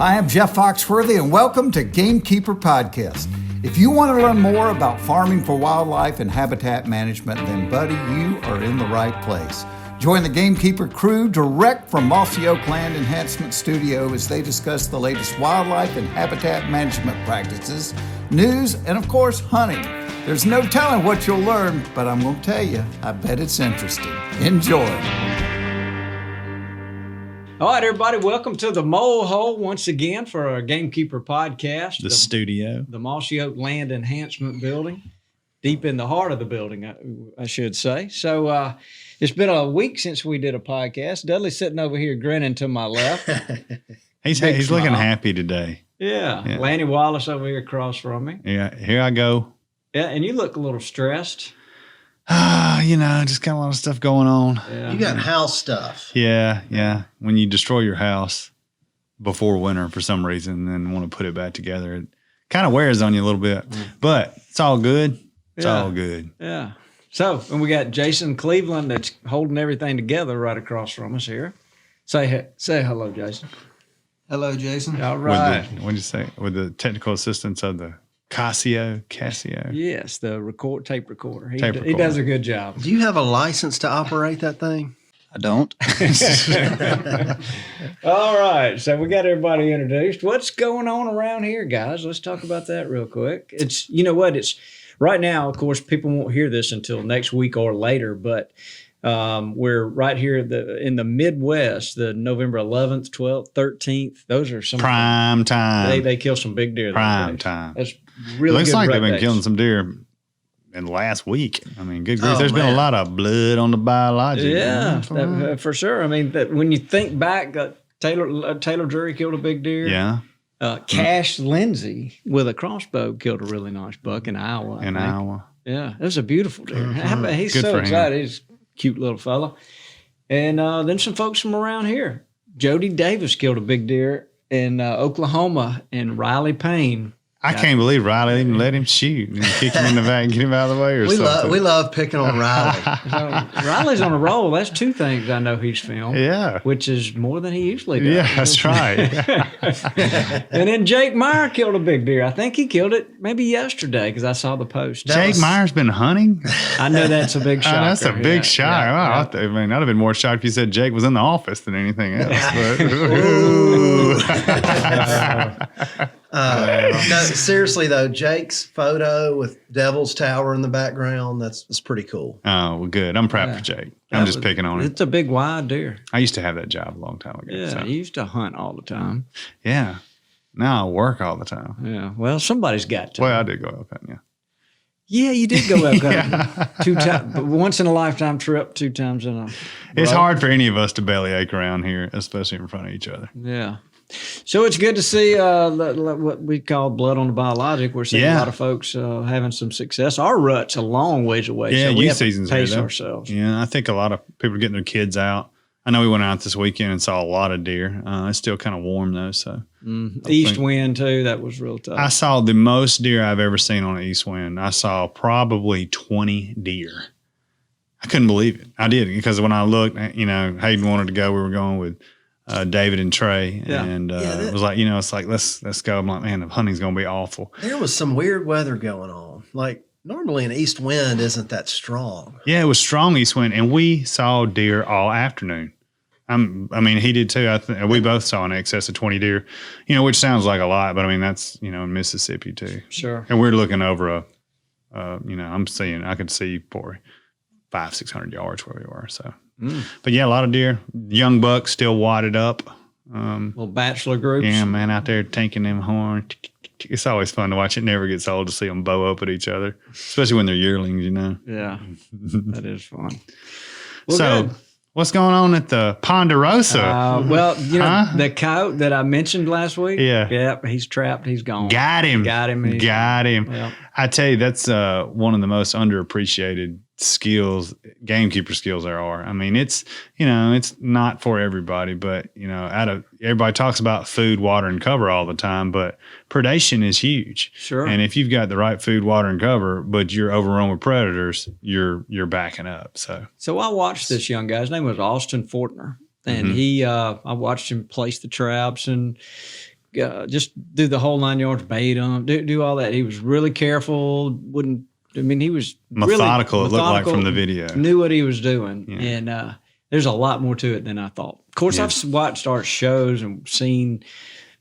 Hi, I'm Jeff Foxworthy, and welcome to Gamekeeper Podcast. If you want to learn more about farming for wildlife and habitat management, then, buddy, you are in the right place. Join the Gamekeeper crew direct from Mossy Oak Land Enhancement Studio as they discuss the latest wildlife and habitat management practices, news, and, of course, hunting. There's no telling what you'll learn, but I'm going to tell you, I bet it's interesting. Enjoy. All right, everybody, welcome to the Mole Hole once again for our Gamekeeper Podcast. The studio. The Mossy Oak Land Enhancement Building, deep in the heart of the building, I should say. So it's been a week since we did a podcast. Dudley's sitting over here grinning to my left. He's looking happy today. Yeah. Lanny Wallace over here across from me. Yeah, here I go. Yeah, and you look a little stressed. Just got a lot of stuff going on. Yeah. You got house stuff. Yeah. When you destroy your house before winter for some reason and then want to put it back together, it kind of wears on you a little bit. But it's all good. It's all good. Yeah. So, and we got Jason Cleveland that's holding everything together right across from us here. Say hello, Jason. Hello, Jason. All right. What'd you say? With the technical assistance of the Casio. Yes, the tape recorder. He recorder. does a good job. Do you have a license to operate that thing? I don't. All right, so we got everybody introduced. What's going on around here, guys? Let's talk about that real quick. It's right now, of course, people won't hear this until next week or later, but we're right here in the Midwest, the November 11th, 12th, 13th. Those are some Prime time. They kill some big deer. Prime time. That's really Looks good like they've rut been days. killing some deer in the last week. I mean, good grief. There's been man. a lot of blood on the biologic. Yeah, for sure. I mean, when you think back, Taylor Drury killed a big deer. Yeah. Cash Lindsay with a crossbow killed a really nice buck in Iowa. In Iowa. Yeah, it was a beautiful deer. He's Good so for him. excited. He's a cute little fella. And then some folks from around here. Jody Davis killed a big deer in Oklahoma, and Riley Payne. I can't believe Riley even let him shoot and kick him in the back and get him out of the way or something. We love picking on Riley. So Riley's on a roll. That's two things I know he's filmed. Yeah. Which is more than he usually does. Yeah, that's right. And then Jake Meyer killed a big deer. I think he killed it maybe yesterday because I saw the post. Jake Meyer's been hunting? I know that's a big shocker. That's a big shock. Yeah. I mean, I'd have been more shocked if you said Jake was in the office than anything else. No, seriously though, Jake's photo with Devil's Tower in the background, that's pretty cool. Oh, well, good. I'm proud for Jake. I'm just picking on him. It's a big wide deer. I used to have that job a long time ago. Yeah, so. he used to hunt all the time. Yeah. Now I work all the time. Yeah, well, somebody's got to. Well, I did go up that, yeah. Yeah, you did go up 2 times, but once in a lifetime trip, 2 times in a It's row. hard for any of us to bellyache around here, especially in front of each other. Yeah. So it's good to see what we call blood on the biologic. We're seeing a lot of folks having some success. Our rut's a long ways away. Yeah, so we youth have to season's pace here, though. ourselves. Yeah, I think a lot of people are getting their kids out. I know we went out this weekend and saw a lot of deer. It's still kind of warm, though. So East wind, too. That was real tough. I saw the most deer I've ever seen on an east wind. I saw probably 20 deer. I couldn't believe it. I did, because when I looked, Hayden wanted to go. We were going with David and Trey, and it was like, it's like, let's go. I'm like, man, the hunting's going to be awful. There was some weird weather going on. Like normally an east wind isn't that strong. Yeah, it was strong east wind, and we saw deer all afternoon. I mean, he did too. We both saw in excess of 20 deer, which sounds like a lot, but I mean, that's, in Mississippi too. Sure. And we're looking over I could see for 500-600 yards where we were. So, but yeah, a lot of deer, young bucks still wadded up. Little bachelor groups. Yeah, man, out there tanking them horn. It's always fun to watch. It never gets old to see them bow up at each other, especially when they're yearlings, Yeah, that is fun. Well, so, good. What's going on at the Ponderosa? The coyote that I mentioned last week. Yeah. Yep, he's trapped. He's gone. Got him. Got him. Yep. I tell you, that's one of the most underappreciated skills, gamekeeper skills there are. I mean, it's not for everybody, but everybody talks about food, water, and cover all the time, but predation is huge. Sure. And if you've got the right food, water, and cover, but you're overrun with predators, you're backing up. So I watched this young guy. His name was Austin Fortner, and I watched him place the traps and just do the whole 9 yards, bait them, do all that. He was really careful. He was methodical. Really it looked like from the video. Knew what he was doing, Yeah. and there's a lot more to it than I thought. Of course, I've watched our shows and seen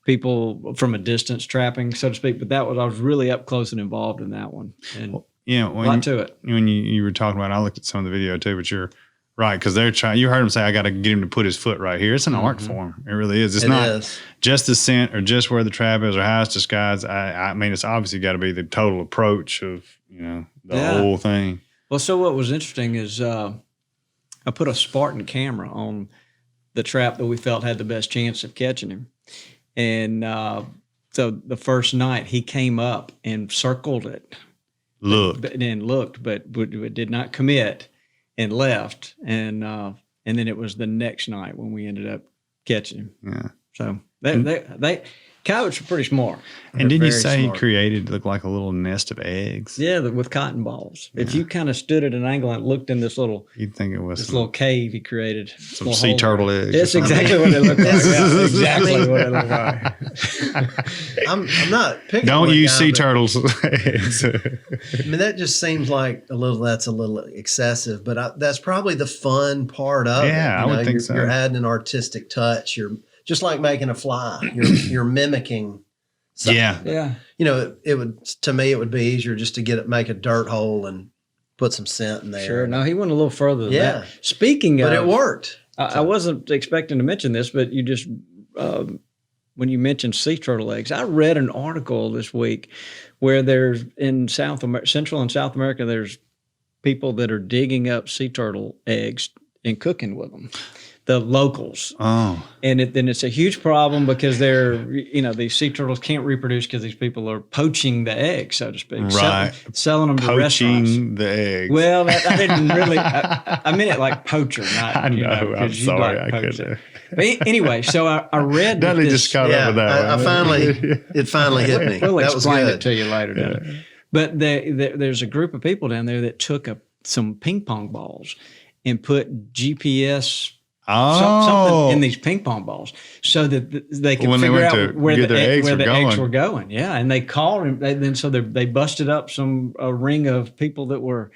people from a distance trapping, so to speak, but I was really up close and involved in that one. And a lot to it. When you were talking about it, I looked at some of the video too, but you're right, because they're trying. You heard him say, "I got to get him to put his foot right here." It's an art form. It really is. It's not just the scent or just where the trap is or how it's disguised. I mean, it's obviously got to be the total approach of the whole thing. Well, so what was interesting is I put a Spartan camera on the trap that we felt had the best chance of catching him, and so the first night he came up and circled it, looked, but did not commit. And left, and then it was the next night when we ended up catching him. Yeah. So they coyotes are pretty smart. And did you say he created looked like a little nest of eggs? Yeah, with cotton balls. Yeah. If you kind of stood at an angle and looked in this little, you'd think it was this little cave he created. Some sea turtle eggs. That's exactly what it looked like. Yeah, exactly what it looked like. I'm not picking. Don't use sea turtles' eggs. I mean, that just seems like that's a little excessive, but that's probably the fun part of it. Yeah, I would think so. You're adding an artistic touch. You're just like making a fly. You're mimicking something. Yeah. It would, to me, it would be easier just to make a dirt hole and put some scent in there. Sure. No, he went a little further than that. Speaking of, but it worked. I wasn't expecting to mention this, but you just when you mentioned sea turtle eggs, I read an article this week where there's in Central and South America, there's people that are digging up sea turtle eggs and cooking with them. The locals. Oh. And then it's a huge problem because these sea turtles can't reproduce because these people are poaching the eggs, so to speak. Right. Selling them to restaurants. Poaching the eggs. Well, I didn't really, I meant it like poacher, not, I know, I'm sorry, I couldn't. But anyway, so I read Dudley just caught up with that. It finally hit me. We'll that explain was good. it to you later. Yeah. But there's a group of people down there that took some ping pong balls and put GPS something in these ping pong balls so that they could figure out where the eggs were going. Yeah, and they called him. They busted up a ring of people that were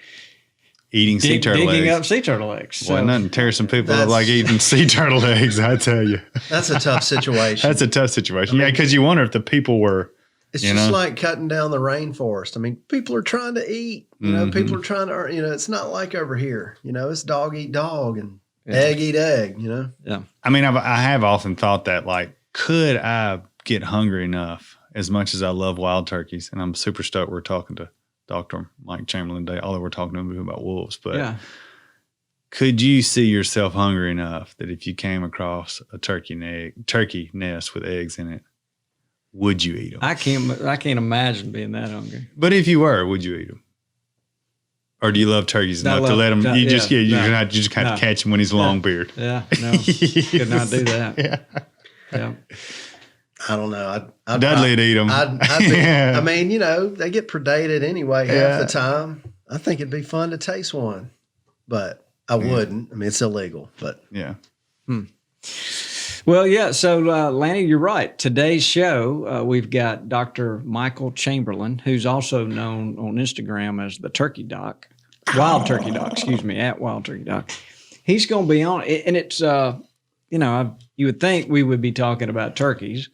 eating sea turtle eggs. Digging up sea turtle eggs. So, well, nothing tears some people up like eating sea turtle eggs, I tell you. That's a tough situation. That's a tough situation. Yeah, because you wonder if the people were. It's just like cutting down the rainforest. I mean, people are trying to eat. People are trying to. It's not like over here. It's dog eat dog and egg eat egg. Yeah. I mean, I have often thought that, like, could I get hungry enough as much as I love wild turkeys? And I'm super stoked we're talking to Dr. Mike Chamberlain today, although we're talking to him about wolves. But could you see yourself hungry enough that if you came across a turkey nest with eggs in it, would you eat them? I can't imagine being that hungry. But if you were, would you eat them? Or do you love turkeys enough to let them? You just kind of catch him when he's long beard. Yeah, no, could not do that. Yeah. I don't know. Dudley would eat them. I mean, they get predated anyway half the time. I think it'd be fun to taste one, but I wouldn't. I mean, it's illegal. But yeah. Well, yeah. So, Lanny, you're right. Today's show, we've got Dr. Michael Chamberlain, who's also known on Instagram as the Turkey Doc, Wild Turkey Doc. Excuse me, at Wild Turkey Doc. He's going to be on, and it's you would think we would be talking about turkeys,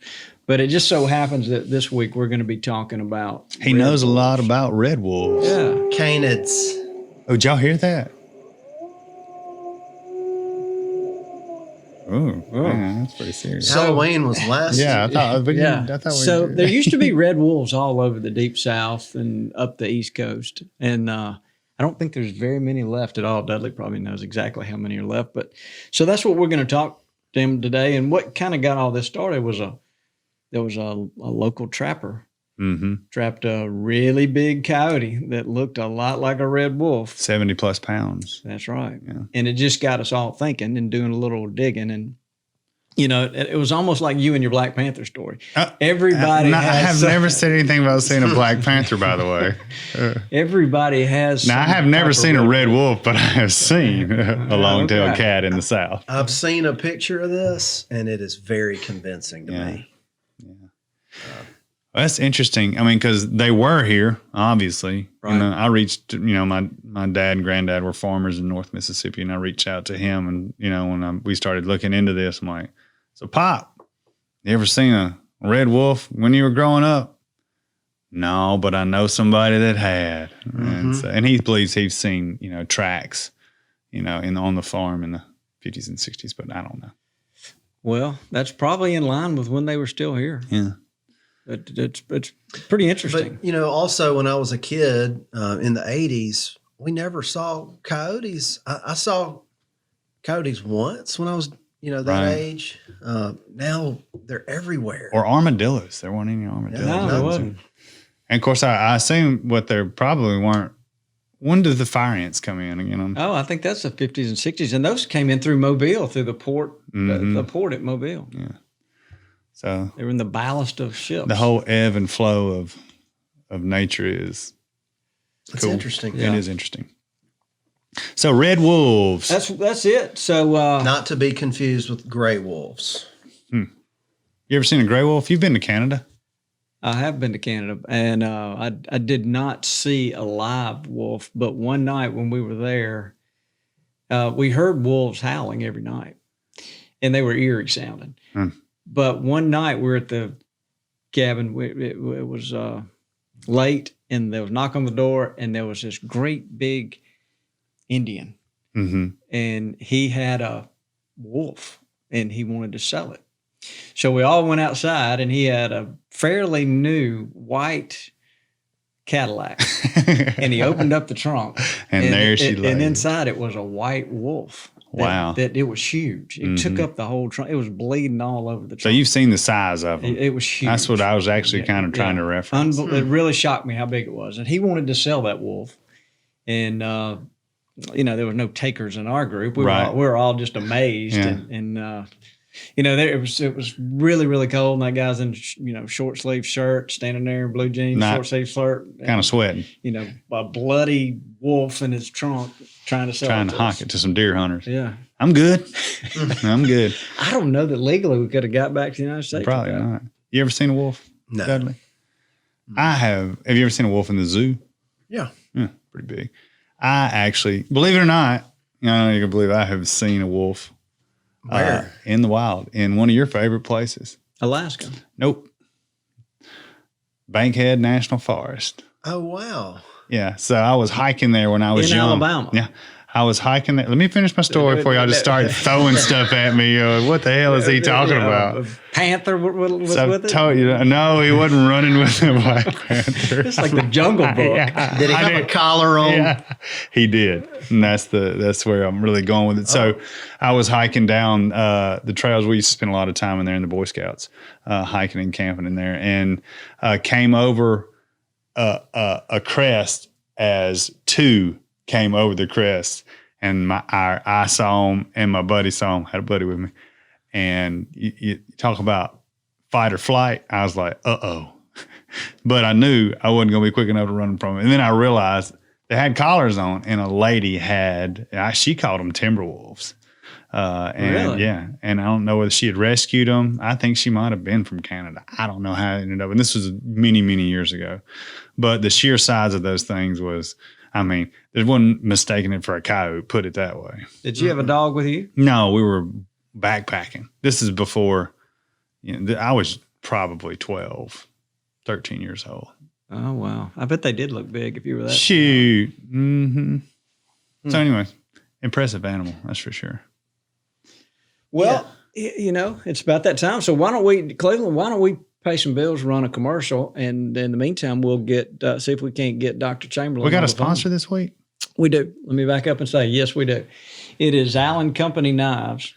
but it just so happens that this week we're going to be talking about. He knows a lot about red wolves. Yeah, canids. Oh, did y'all hear that? Oh, man, that's pretty serious. Halloween was last. Yeah, I thought. So there used to be red wolves all over the deep south and up the East Coast, and I don't think there's very many left at all. Dudley probably knows exactly how many are left, but so that's what we're going to talk to him today. And what kind of got all this started was there was a local trapper trapped a really big coyote that looked a lot like a red wolf. 70 plus pounds. That's right. Yeah. And it just got us all thinking and doing a little digging. And, it was almost like you and your Black Panther story. Everybody I have never said anything about seeing a Black Panther, by the way. Everybody has. Now, I have never seen a red wolf, but I have seen a long-tailed cat in the South. I've seen a picture of this, and it is very convincing to me. Yeah. That's interesting. I mean, because they were here, obviously. Right. And I reached, my dad and granddad were farmers in North Mississippi, and I reached out to him. And, when we started looking into this, I'm like, so Pop, you ever seen a red wolf when you were growing up? No, but I know somebody that had. Mm-hmm. And he believes he's seen, tracks, on the farm in the 50s and 60s, but I don't know. Well, that's probably in line with when they were still here. Yeah. It's pretty interesting. But, also when I was a kid in the 80s, we never saw coyotes. I saw coyotes once when I was, that Right. age. Now they're everywhere. Or armadillos. There weren't any armadillos. No, there wasn't. And of course, I assume what there probably weren't. When did the fire ants come in again? Oh, I think that's the 50s and 60s. And those came in through Mobile, through the port, the port at Mobile. Yeah. So They were in the ballast of ships. the whole ebb and flow of nature is That's cool. interesting. It is interesting. So red wolves. That's it. So Not to be confused with gray wolves. You ever seen a gray wolf? You've been to Canada. I have been to Canada, and I did not see a live wolf. But one night when we were there, we heard wolves howling every night, and they were eerie sounding. But one night we were at the cabin. It was late, and there was a knock on the door, and there was this great big Indian, and he had a wolf, and he wanted to sell it. So we all went outside, and he had a fairly new white Cadillac, and he opened up the trunk, and there she lay. And inside it was a white wolf. Wow. That it was huge. It took up the whole trunk. It was bleeding all over the trunk. So you've seen the size of them. It was huge. That's what I was actually kind of trying to reference. It really shocked me how big it was. And he wanted to sell that wolf. And, there were no takers in our group. We were all just amazed. Yeah. It was really, really cold. And that guy's in, short sleeve shirt, standing there in blue jeans, short sleeve shirt. Kind of sweating. A bloody wolf in his trunk trying to sell Trying to hawk it to some deer hunters. Yeah. I'm good. I'm good. I don't know that legally we could have got back to the United States. Probably not. You ever seen a wolf? No. Dudley? I have. Have you ever seen a wolf in the zoo? Yeah. Yeah, pretty big. I actually, believe it or not, I don't know you can believe I have seen a wolf Where? in the wild in one of your favorite places. Alaska. Nope. Bankhead National Forest. Oh, wow. Yeah. So I was hiking there when I was In young. Alabama. Yeah. I was hiking there. Let me finish my story before y'all just start throwing stuff at me. What the hell is he talking about? A panther was with it? Told you, no, he wasn't running with the Black Panther. It's like the Jungle Book. Did he have a collar on? Yeah, he did. And that's where I'm really going with it. So I was hiking down the trails. We used to spend a lot of time in there in the Boy Scouts, hiking and camping in there, and came over a crest as two came over the crest, and I saw him, and my buddy saw him. Had a buddy with me, and you talk about fight or flight. I was like, uh-oh. But I knew I wasn't going to be quick enough to run from it. And then I realized they had collars on, and a lady had, she called them timber wolves. Really? Yeah. And I don't know whether she had rescued them. I think she might have been from Canada. I don't know how it ended up. And this was many, many years ago. But the sheer size of those things was, there wasn't mistaking it for a coyote, put it that way. Did you have a dog with you? No, we were backpacking. This is before, I was probably 12, 13 years old. Oh, wow. I bet they did look big if you were that. Shoot. So anyway, impressive animal, that's for sure. Well, it's about that time. So Cleveland, why don't we pay some bills, run a commercial, and in the meantime, we'll get see if we can't get Dr. Chamberlain. We got a sponsor this week? We do. Let me back up and say, yes, we do. It is Allen Company Knives.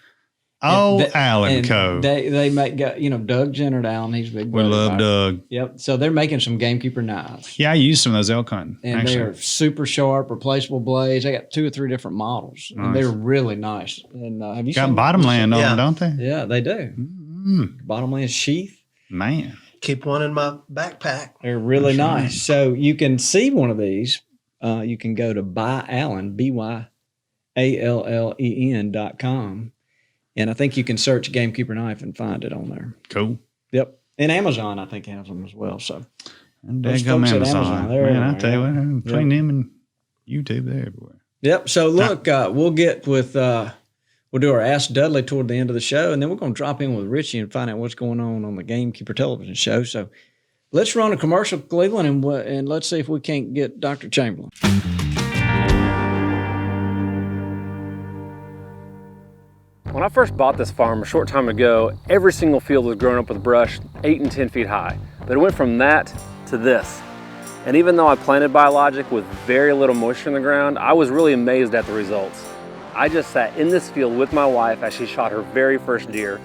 Allen Co. They make, Doug Jennard Allen. He's a big. We love Doug. Yep. So they're making some Gamekeeper knives. Yeah, I used some of those elk hunting. And they are super sharp, replaceable blades. They got 2 or 3 different models. Nice. And they're really nice. And have you got bottomland on them, don't they? Yeah, they do. Bottomland sheath. Man. Keep one in my backpack. They're really nice. So you can see one of these. You can go to BuyAllen, BYALLEN.com. And I think you can search Gamekeeper Knife and find it on there. Cool. Yep. And Amazon, I think, has them as well. So And those daggum folks at Amazon. Amazon, they're Man, I everywhere, tell you yeah. what, between them and YouTube, they're everywhere. Yep. So look, we'll get with we'll do our Ask Dudley toward the end of the show, and then we're going to drop in with Richie and find out what's going on the Gamekeeper television show. So let's run a commercial, Cleveland, and let's see if we can't get Dr. Chamberlain. When I first bought this farm a short time ago, every single field was grown up with brush 8 and 10 feet high. But it went from that to this. And even though I planted biologic with very little moisture in the ground, I was really amazed at the results. I just sat in this field with my wife as she shot her very first deer.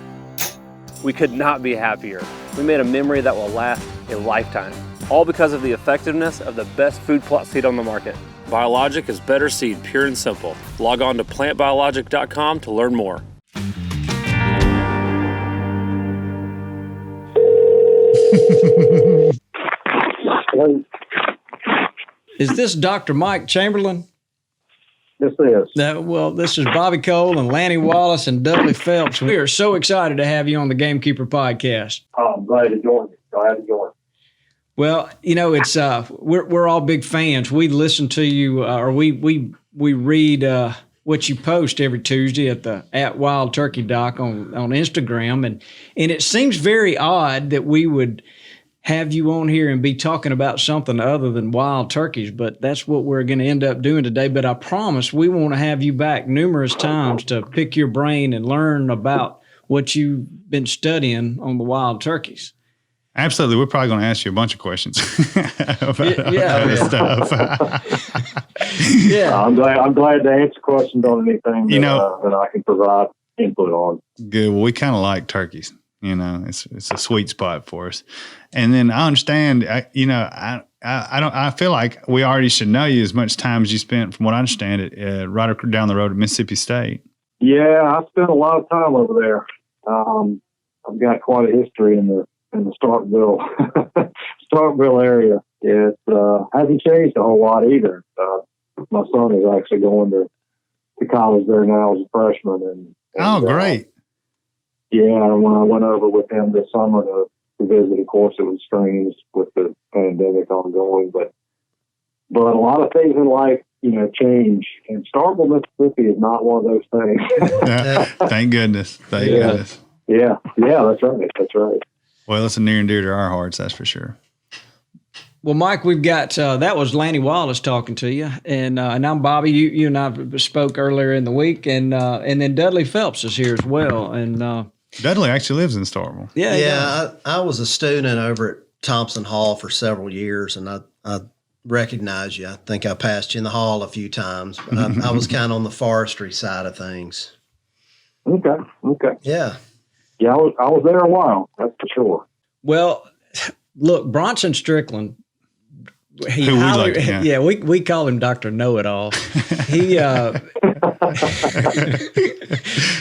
We could not be happier. We made a memory that will last a lifetime, all because of the effectiveness of the best food plot seed on the market. Biologic is better seed, pure and simple. Log on to plantbiologic.com to learn more. Is this Dr. Mike Chamberlain? This is. Well, this is Bobby Cole and Lanny Wallace and Dudley Phelps. We are so excited to have you on the Gamekeeper Podcast. Oh, I'm glad to join you. Glad to join. Well, you know, it's we're all big fans. We listen to you, or we read what you post every Tuesday at Wild Turkey Doc on Instagram, and it seems very odd that we would have you on here and be talking about something other than wild turkeys, but that's what we're going to end up doing today. But I promise we want to have you back numerous times to pick your brain and learn about what you've been studying on the wild turkeys. Absolutely. We're probably going to ask you a bunch of questions about this stuff. Yeah. I'm glad to answer questions on anything that I can provide input on. Good. Well, we kind of like turkeys. You know, it's a sweet spot for us. And then I understand, I feel like we already should know you as much time as you spent, from what I understand it, right down the road at Mississippi State. Yeah, I spent a lot of time over there. I've got quite a history in the Starkville area. It hasn't changed a whole lot either. My son is actually going to college there now as a freshman. And great. Yeah, when I went over with him this summer to visit, of course, it was strange with the pandemic ongoing, but a lot of things in life, change. And Starkville, Mississippi is not one of those things. Thank goodness. Thank goodness. Yeah, that's right. That's right. Well, it's near and dear to our hearts, that's for sure. Well, Mike, we've got that was Lanny Wallace talking to you, and I'm Bobby. You and I spoke earlier in the week, and then Dudley Phelps is here as well, and Dudley actually lives in Starkville. Yeah. I was a student over at Thompson Hall for several years, and I recognize you. I think I passed you in the hall a few times, but I was kind of on the forestry side of things. Okay. Yeah. Yeah, I was there a while. That's for sure. Well, look, Bronson Strickland. We call him Dr. Know-It-All.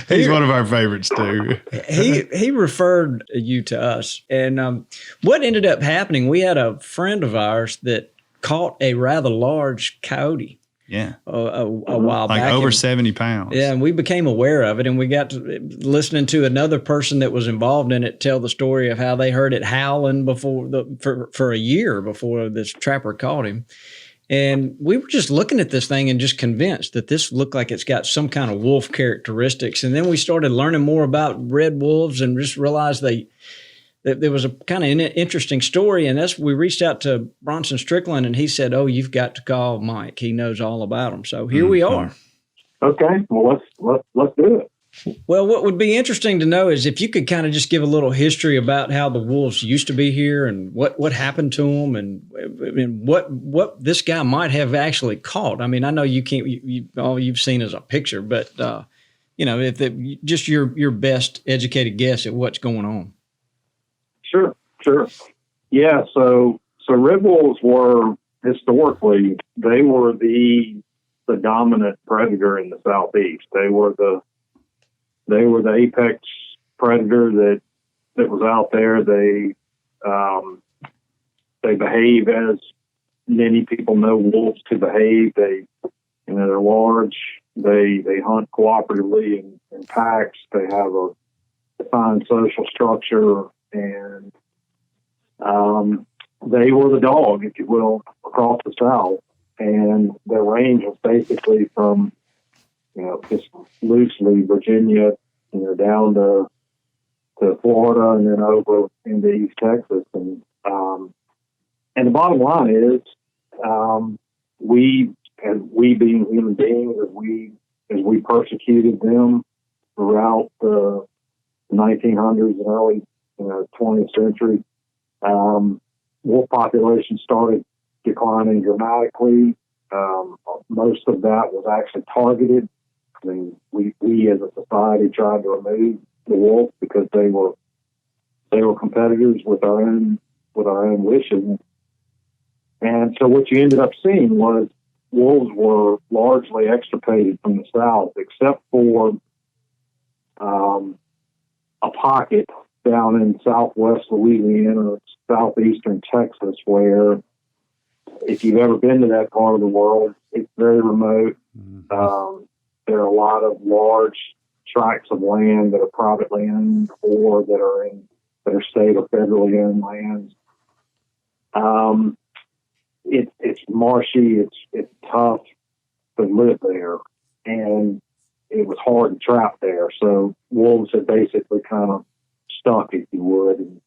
He's one of our favorites too. he referred you to us, and what ended up happening? We had a friend of ours that caught a rather large coyote. Yeah, a while back, like over 70 pounds. Yeah, and we became aware of it, and we got to listening to another person that was involved in it tell the story of how they heard it howling for a year before this trapper caught him. And we were just looking at this thing and just convinced that this looked like it's got some kind of wolf characteristics. And then we started learning more about red wolves and just realized that there was a kind of interesting story. And we reached out to Bronson Strickland, and he said, "Oh, you've got to call Mike. He knows all about them." So here we are. Okay. Well, let's do it. Well, what would be interesting to know is if you could kind of just give a little history about how the wolves used to be here and what happened to them and what this guy might have actually caught. I mean, I know you can't, all you've seen is a picture, but, just your best educated guess at what's going on. Sure. Yeah. So red wolves were historically, they were the dominant predator in the Southeast. They were the apex predator that was out there. They behave as many people know wolves to behave. They're large. They hunt cooperatively in packs. They have a defined social structure, and they were the dog, if you will, across the South. And their range was basically from, just loosely Virginia, down to Florida and then over into East Texas. And the bottom line is, we being human beings, as we persecuted them throughout the 1900s and early 20th century, wolf population started declining dramatically. Most of that was actually targeted. I mean, we as a society tried to remove the wolf because they were competitors with our own wishes. And so what you ended up seeing was wolves were largely extirpated from the South, except for a pocket down in southwest Louisiana, southeastern Texas, where if you've ever been to that part of the world, it's very remote. There are a lot of large tracts of land that are privately owned or that are state or federally owned lands. It's marshy. It's tough to live there, and it was hard to trap there. So wolves had basically kind of stuck, if you would,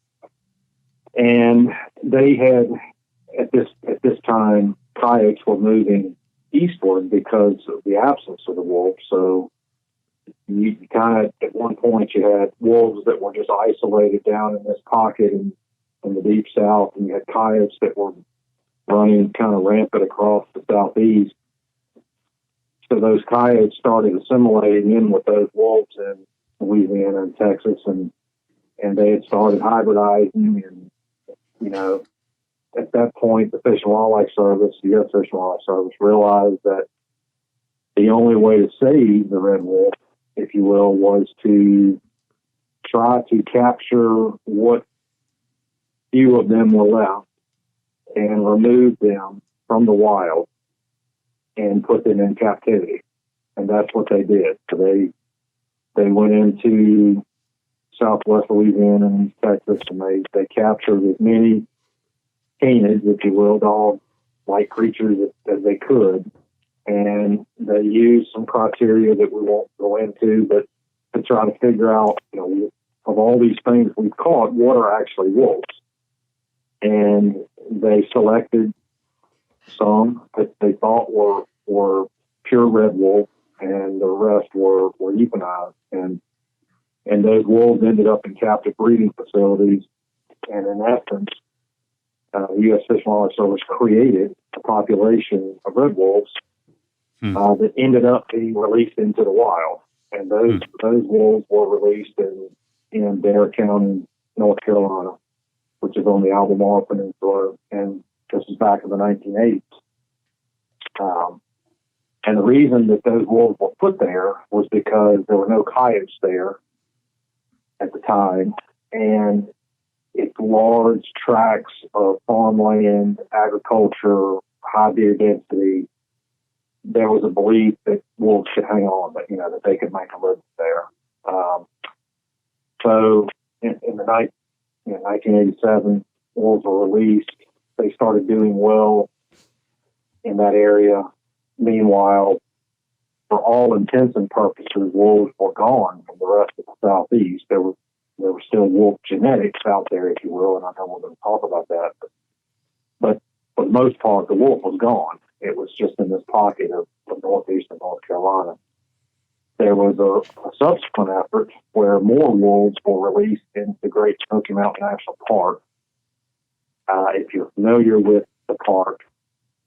and they had at this time coyotes were moving eastward because of the absence of the wolf. So you kind of at one point you had wolves that were just isolated down in this pocket in the deep South, and you had coyotes that were running kind of rampant across the southeast. So those coyotes started assimilating in with those wolves in Louisiana and Texas, and they had started hybridizing. And at that point, the Fish and Wildlife Service, the U.S. Fish and Wildlife Service, realized that the only way to save the red wolf, if you will, was to try to capture what few of them were left and remove them from the wild and put them in captivity. And that's what they did. So they went into southwest Louisiana and Texas, and they captured as many canids, if you will, dog-like creatures as they could. And they used some criteria that we won't go into, but to try to figure out, of all these things we've caught, what are actually wolves. And they selected some that they thought were pure red wolf, and the rest were euthanized. And those wolves ended up in captive breeding facilities. And in essence, the U.S. Fish and Wildlife Service created a population of red wolves that ended up being released into the wild. And those wolves were released in Dare County, North Carolina, which is on the Albemarle Peninsula, and this is back in the 1980s. And the reason that those wolves were put there was because there were no coyotes there at the time, and it's large tracts of farmland, agriculture, high deer density. There was a belief that wolves should hang on, but that they could make a living there. So in the 1987, wolves were released. They started doing well in that area. Meanwhile, for all intents and purposes, wolves were gone from the rest of the Southeast. There were still wolf genetics out there, if you will, and I know we're going to talk about that. But for the most part, the wolf was gone. It was just in this pocket of northeastern North Carolina. There was a subsequent effort where more wolves were released into the Great Smoky Mountain National Park. If you're familiar with the park,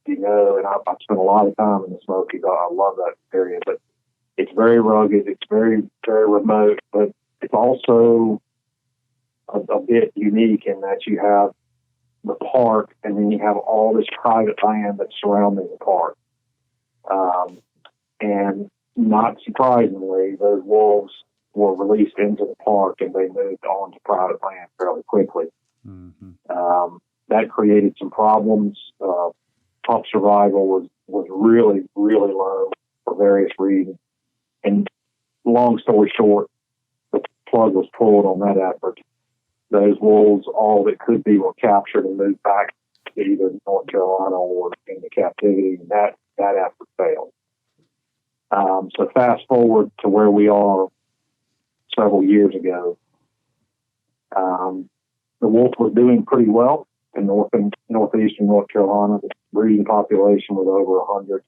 and I've spent a lot of time in the Smokies. I love that area, but it's very rugged. It's very, very remote, but it's also a bit unique in that you have the park and then you have all this private land that's surrounding the park. And not surprisingly, those wolves were released into the park and they moved on to private land fairly quickly. That created some problems. Pup survival was really, really low for various reasons. And long story short, the plug was pulled on that effort. those wolves, all that could be, were captured and moved back to either North Carolina or into captivity, and that effort failed. So fast forward to where we are several years ago. The wolf was doing pretty well in northeastern North Carolina. The breeding population was over 100.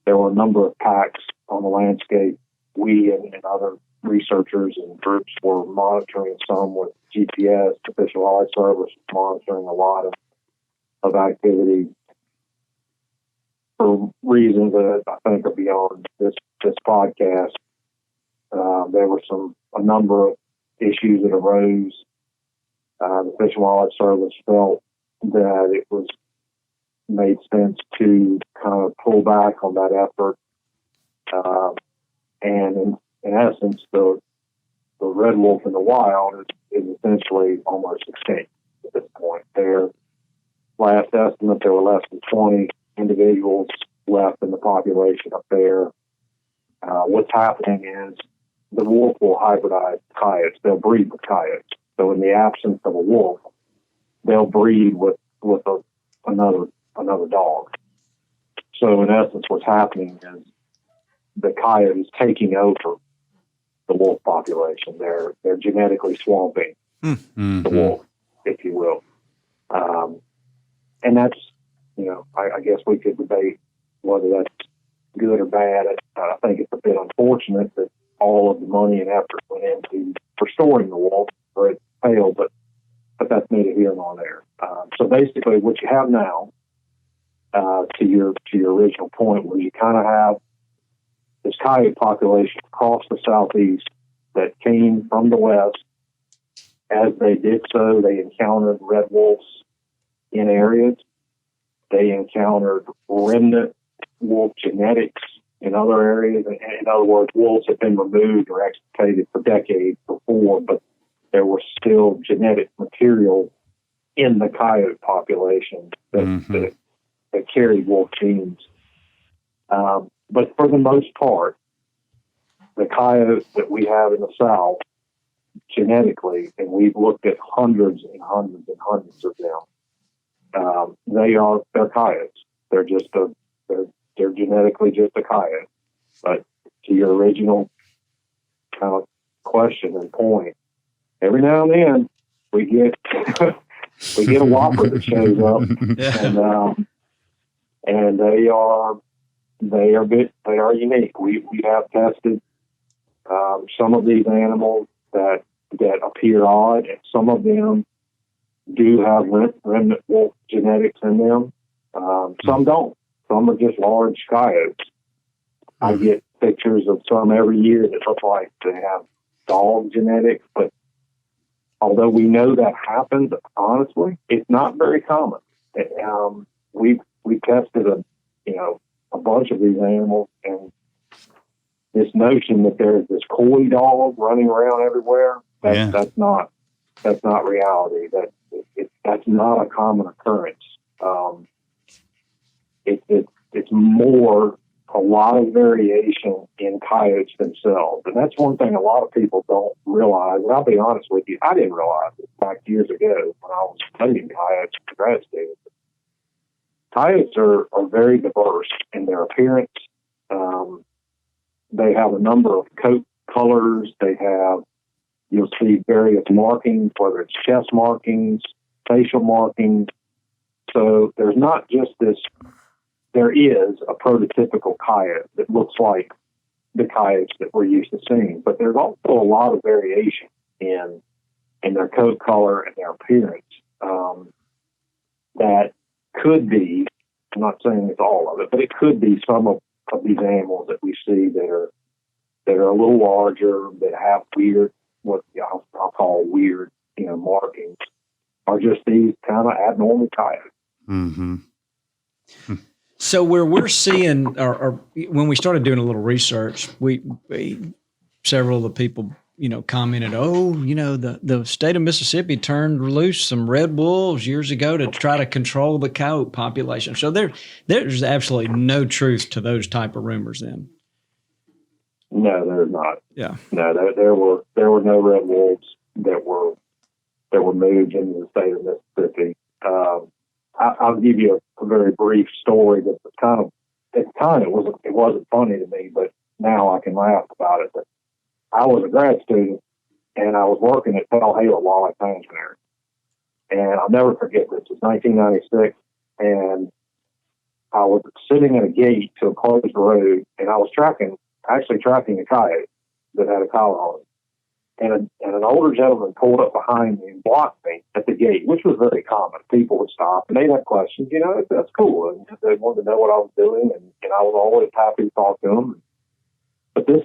There were a number of packs on the landscape. We and other researchers and groups were monitoring some with GPS. The Fish and Wildlife Service was monitoring a lot of activity for reasons that I think are beyond this podcast. There were a number of issues that arose. The Fish and Wildlife Service felt that it was made sense to kind of pull back on that effort. And in essence, the red wolf in the wild is essentially almost extinct at this point. Their last estimate, there were less than 20 individuals left in the population up there. What's happening is the wolf will hybridize coyotes. They'll breed with coyotes. So in the absence of a wolf, they'll breed with another dog. So in essence, what's happening is the coyote is taking over the wolf population. They're genetically swamping the wolf, if you will. And that's, I guess we could debate whether that's good or bad. I think it's a bit unfortunate that all of the money and effort went into restoring the wolf, or it failed, but that's neither here nor there. So basically, what you have now, to your original point, where you kind of have this coyote population across the southeast that came from the west. As they did so, they encountered red wolves in areas. They encountered remnant wolf genetics in other areas. In other words, wolves had been removed or extirpated for decades before, but there was still genetic material in the coyote population that carried wolf genes. But for the most part, the coyotes that we have in the South, genetically, and we've looked at hundreds and hundreds and hundreds of them, they're coyotes. They're genetically just a coyote. But to your original kind of question and point, every now and then we get a whopper that shows up, and they are unique. We have tested some of these animals that appear odd, and some of them do have remnant wolf genetics in them. Some don't. Some are just large coyotes. I get pictures of some every year that look like they have dog genetics, but although we know that happens, honestly, it's not very common. We tested a bunch of these animals, and this notion that there's this coy dog running around everywhere, that's not reality. That's not a common occurrence. It's more a lot of variation in coyotes themselves. And that's one thing a lot of people don't realize. And I'll be honest with you, I didn't realize it back years ago when I was studying coyotes in grad students. Coyotes are very diverse in their appearance. They have a number of coat colors. You'll see various markings, whether it's chest markings, facial markings. So there's not just this. There is a prototypical coyote that looks like the coyotes that we're used to seeing, but there's also a lot of variation in their coat color and their appearance that could be, I'm not saying it's all of it, but it could be some of these animals that we see that are a little larger, that have weird, what I'll call weird, markings, are just these kind of abnormal coyotes. Mm-hmm. So where we're seeing, or when we started doing a little research, we several of the people, commented, the state of Mississippi turned loose some red wolves years ago to try to control the coyote population. So there's absolutely no truth to those type of rumors then. No, there's not. Yeah. No, there were no red wolves that were that were moved into the state of Mississippi. I'll give you a very brief story that was it wasn't funny to me, but now I can laugh about it. But I was a grad student, and I was working at Pell Hale Wildlife Management Area. And I'll never forget this. It was 1996, and I was sitting at a gate to a closed road, and I was actually tracking a coyote that had a collar on it. And an older gentleman pulled up behind me and blocked me at the gate, which was very common. People would stop, and they'd have questions. That's cool. And they wanted to know what I was doing, and I was always happy to talk to them. But this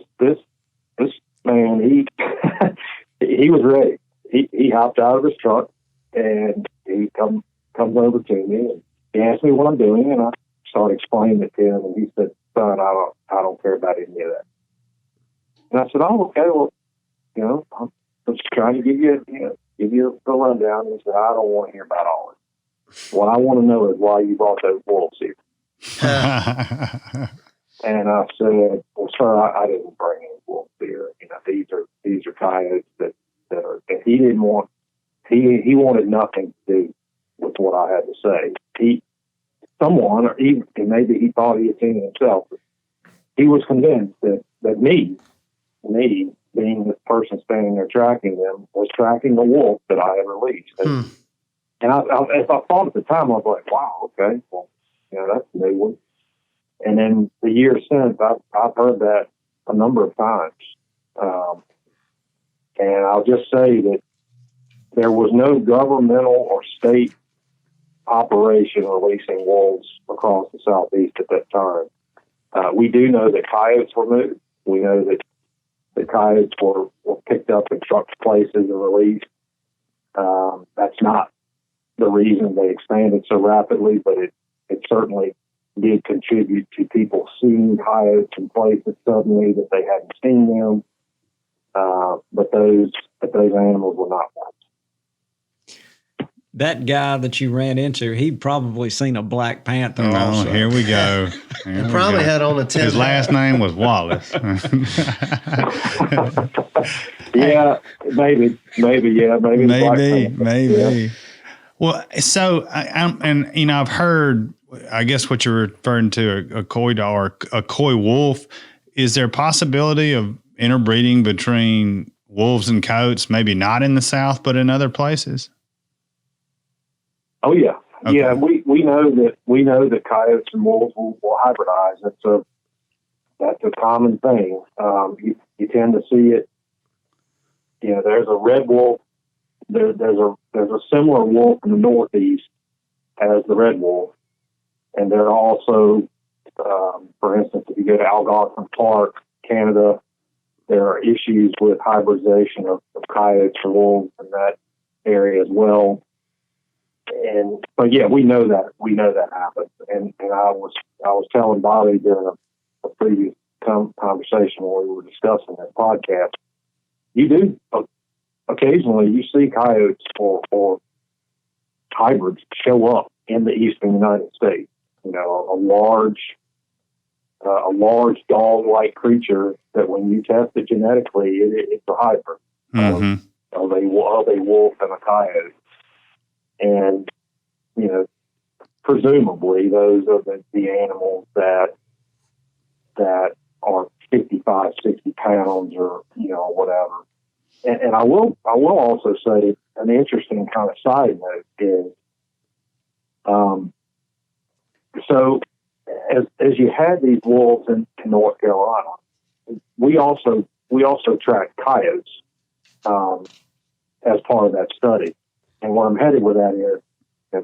man, he was ready. He hopped out of his truck, and he comes over to me, and he asked me what I'm doing, and I started explaining it to him, and he said, "Son, I don't care about any of that." And I said, "Oh, okay, well, I'm just trying to give you the rundown." And he said, "I don't want to hear about all it. What I want to know is why you brought those wolves here." And I said, "Well, sir, I didn't bring any wolves here. These are coyotes that are." And he didn't want. He wanted nothing to do with what I had to say. And maybe he thought he had seen it himself. But he was convinced that me, being the person standing there tracking them, was tracking the wolf that I had released. And as I thought at the time, I was like, "Wow, okay, well, that's a new one." And then the years since, I've heard that a number of times. And I'll just say that there was no governmental or state operation releasing wolves across the Southeast at that time. We do know that coyotes were moved. We know that the coyotes were picked up in truck places and released. That's not the reason they expanded so rapidly, but it certainly did contribute to people seeing coyotes in places suddenly that they hadn't seen them. But those animals were not ones. That guy that you ran into, he'd probably seen a Black Panther. Oh, also. here we go. He probably had on a tin His last name was Wallace. Yeah, maybe. Yeah, maybe. Maybe. Well, so I've heard, I guess what you're referring to, a coy dog or a coy wolf. Is there a possibility of interbreeding between wolves and coyotes? Maybe not in the South, but in other places. Oh yeah, Okay. yeah. We know that coyotes and wolves will hybridize. That's a common thing. You tend to see it. There's a red wolf. There's a similar wolf in the Northeast as the red wolf, and there are also, for instance, if you go to Algonquin Park, Canada, there are issues with hybridization of coyotes and wolves in that area as well. But yeah, we know that happens. And I was telling Bobby during a previous conversation when we were discussing that podcast, you do occasionally you see coyotes or hybrids show up in the eastern United States. A large dog-like creature that when you test it genetically, it's a hybrid of a wolf and a coyote. And, presumably those are the animals that are 55, 60 pounds or, whatever. And I will also say an interesting kind of side note is, so as you had these wolves in North Carolina, we also tracked coyotes, as part of that study. And where I'm headed with that is,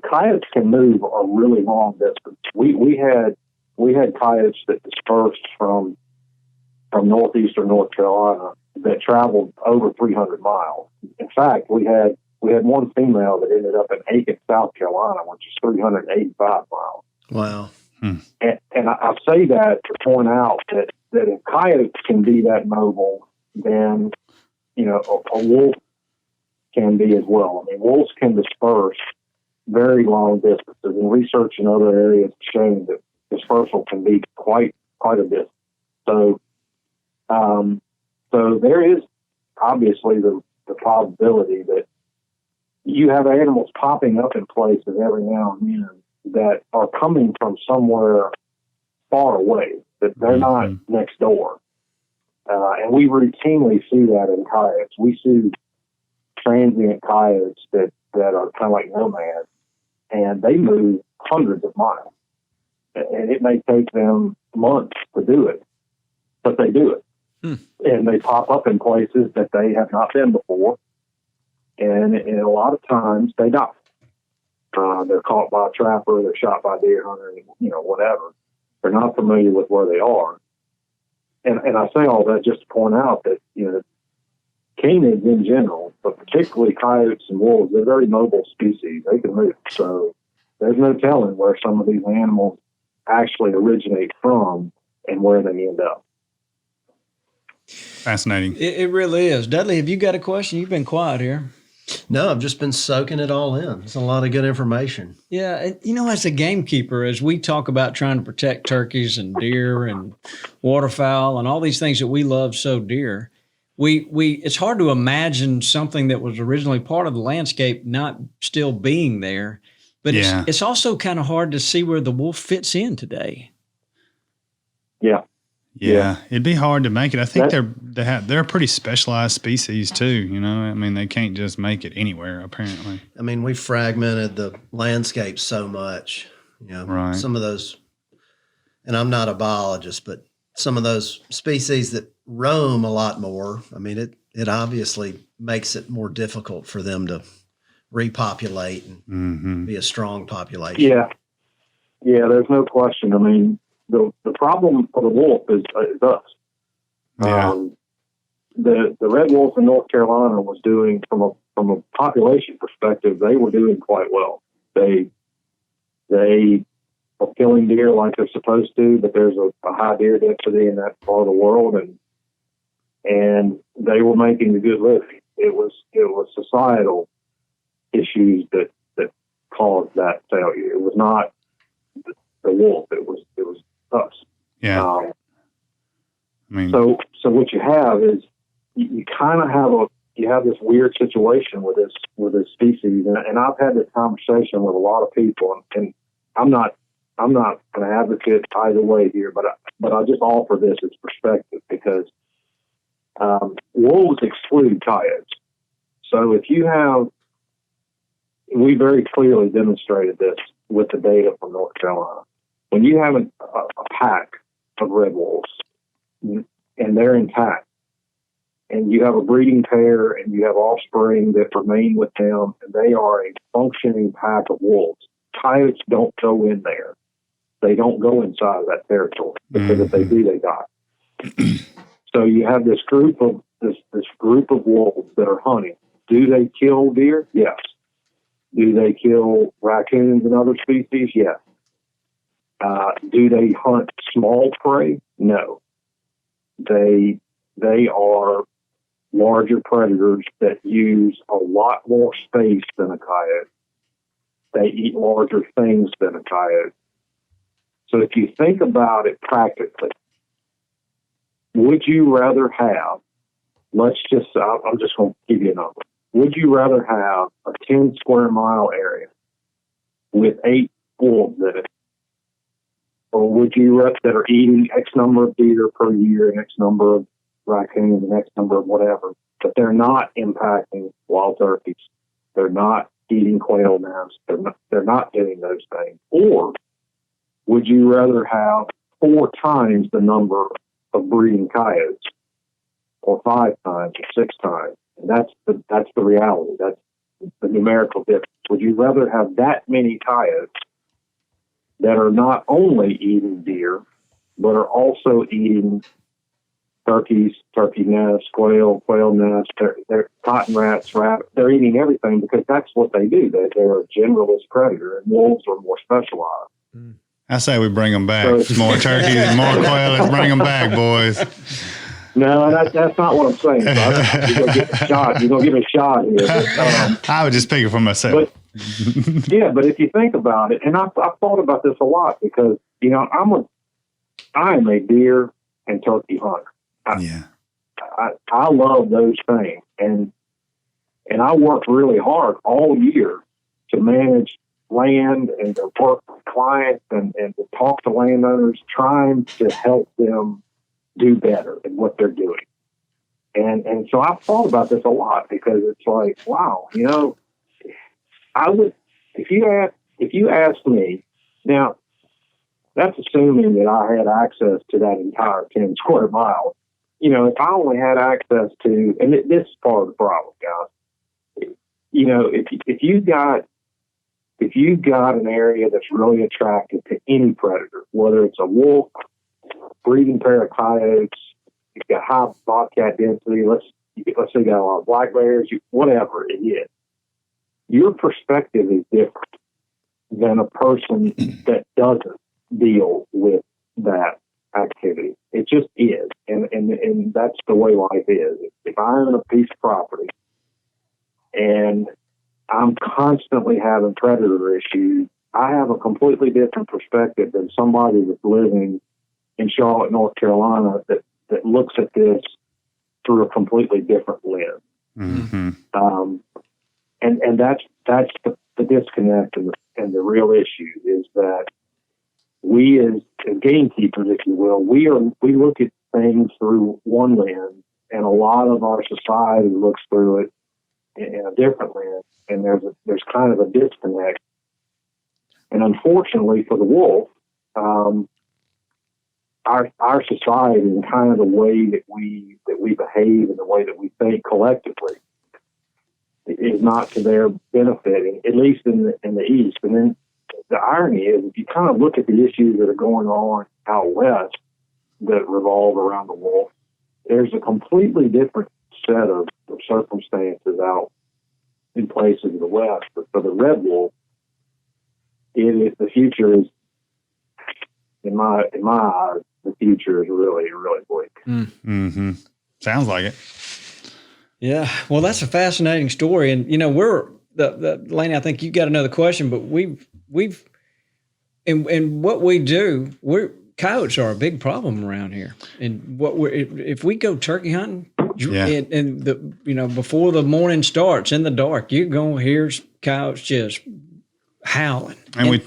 coyotes can move a really long distance. We had coyotes that dispersed from northeastern North Carolina that traveled over 300 miles. In fact, we had one female that ended up in Aiken, South Carolina, which is 385 miles. Wow. And I say that to point out that if coyotes can be that mobile, then a wolf can be as well. I mean, wolves can disperse very long distances, and research in other areas has shown that dispersal can be quite a bit. So there is obviously the probability you have animals popping up in places every now and then that are coming from somewhere far away, that they're not next door. And we routinely see that in coyotes. We see transient coyotes that are kind of like nomads, and they move hundreds of miles. And it may take them months to do it, but they do it. And they pop up in places that they have not been before. And a lot of times they die. They're caught by a trapper, they're shot by a deer hunter, whatever. They're not familiar with where they are. And I say all that just to point out that, canids in general, but particularly coyotes and wolves, they're very mobile species. They can move. So there's no telling where some of these animals actually originate from and where they end up. Fascinating. It really is. Dudley, have you got a question? You've been quiet here. No, I've just been soaking it all in. It's a lot of good information. Yeah. And, as a gamekeeper, as we talk about trying to protect turkeys and deer and waterfowl and all these things that we love so dear, it's hard to imagine something that was originally part of the landscape not still being there. But it's also kind of hard to see where the wolf fits in today. Yeah, it'd be hard to make it. I think they're a pretty specialized species too. I mean, they can't just make it anywhere. Apparently, I mean, we fragmented the landscape so much. Right. Some of those, and I'm not a biologist, but some of those species that roam a lot more. I mean, it obviously makes it more difficult for them to repopulate and be a strong population. Yeah, there's no question. I mean, the problem for the wolf is us. Yeah. The red wolf in North Carolina was doing, from a population perspective, they were doing quite well. They are killing deer like they're supposed to, but there's a high deer density in that part of the world, and they were making a good living. It was societal issues that caused that failure. It was not the wolf. It was us. Yeah. I mean, so what you have is you kind of have this weird situation with this species, and I've had this conversation with a lot of people, and I'm not an advocate either way here, but I just offer this as perspective because wolves exclude coyotes. So if you have, we very clearly demonstrated this with the data from North Carolina. When you have a pack of red wolves and they're intact, and you have a breeding pair and you have offspring that remain with them, and they are a functioning pack of wolves, coyotes don't go in there. They don't go inside of that territory because if they do, they die. So you have this group of wolves that are hunting. Do they kill deer? Yes. Do they kill raccoons and other species? Yes. Do they hunt small prey? No. They are larger predators that use a lot more space than a coyote. They eat larger things than a coyote. So if you think about it practically, would you rather have, I'm just going to give you a number. Would you rather have a 10 square mile area with 8 wolves in it? Or would you that are eating X number of deer per year and X number of raccoons and X number of whatever, but they're not impacting wild turkeys. They're not eating quail nests. They're not doing those things. Or would you rather have 4 times the number of breeding coyotes, or 5 times, or 6 times? And that's the reality. That's the numerical difference. Would you rather have that many coyotes that are not only eating deer, but are also eating turkeys, turkey nests, quail nests, they're cotton rats, rabbits? They're eating everything because that's what they do. They're a generalist predator, and wolves are more specialized. I say we bring them back. More turkeys and more quail. Let's bring them back, boys. No, that's not what I'm saying. You're going to get a shot. You're going to give me a shot here. But, I would just speak for myself. But if you think about it, and I've thought about this a lot because, I am a deer and turkey hunter. I love those things. And And I worked really hard all year to manage land and to work with clients and to talk to landowners, trying to help them do better in what they're doing. And so I've thought about this a lot, because it's like, wow, you know, I would, if you asked me, now that's assuming that I had access to that entire 10 square miles. You know, if I only had access to, and this is part of the problem, guys. You know, if you've got an area that's really attractive to any predator, whether it's a wolf, breeding pair of coyotes, you've got high bobcat density, let's say you got a lot of black bears, whatever it is, your perspective is different than a person that doesn't deal with that activity. It just is. And that's the way life is. If I own a piece of property and I'm constantly having predator issues, I have a completely different perspective than somebody that's living in Charlotte, North Carolina, that looks at this through a completely different lens. Mm-hmm. And that's the disconnect and the real issue is that we as gamekeepers, if you will, we look at things through one lens, and a lot of our society looks through it in a different lens, and there's kind of a disconnect. And unfortunately for the wolf, our society and kind of the way that we behave and the way that we think collectively is not to their benefit, at least in the East. And then the irony is, if you kind of look at the issues that are going on out west that revolve around the wolf, there's a completely different set of circumstances out in places in the west. But for the red wolf, the future is, in my eyes, the future is really, really bleak. Mm-hmm. Sounds like it. Yeah. Well, that's a fascinating story. And, you know, Laney, I think you got another question, but we've in what we do, coyotes are a big problem around here. And if we go turkey hunting, before the morning starts in the dark, you're going to hear coyotes just howling. And we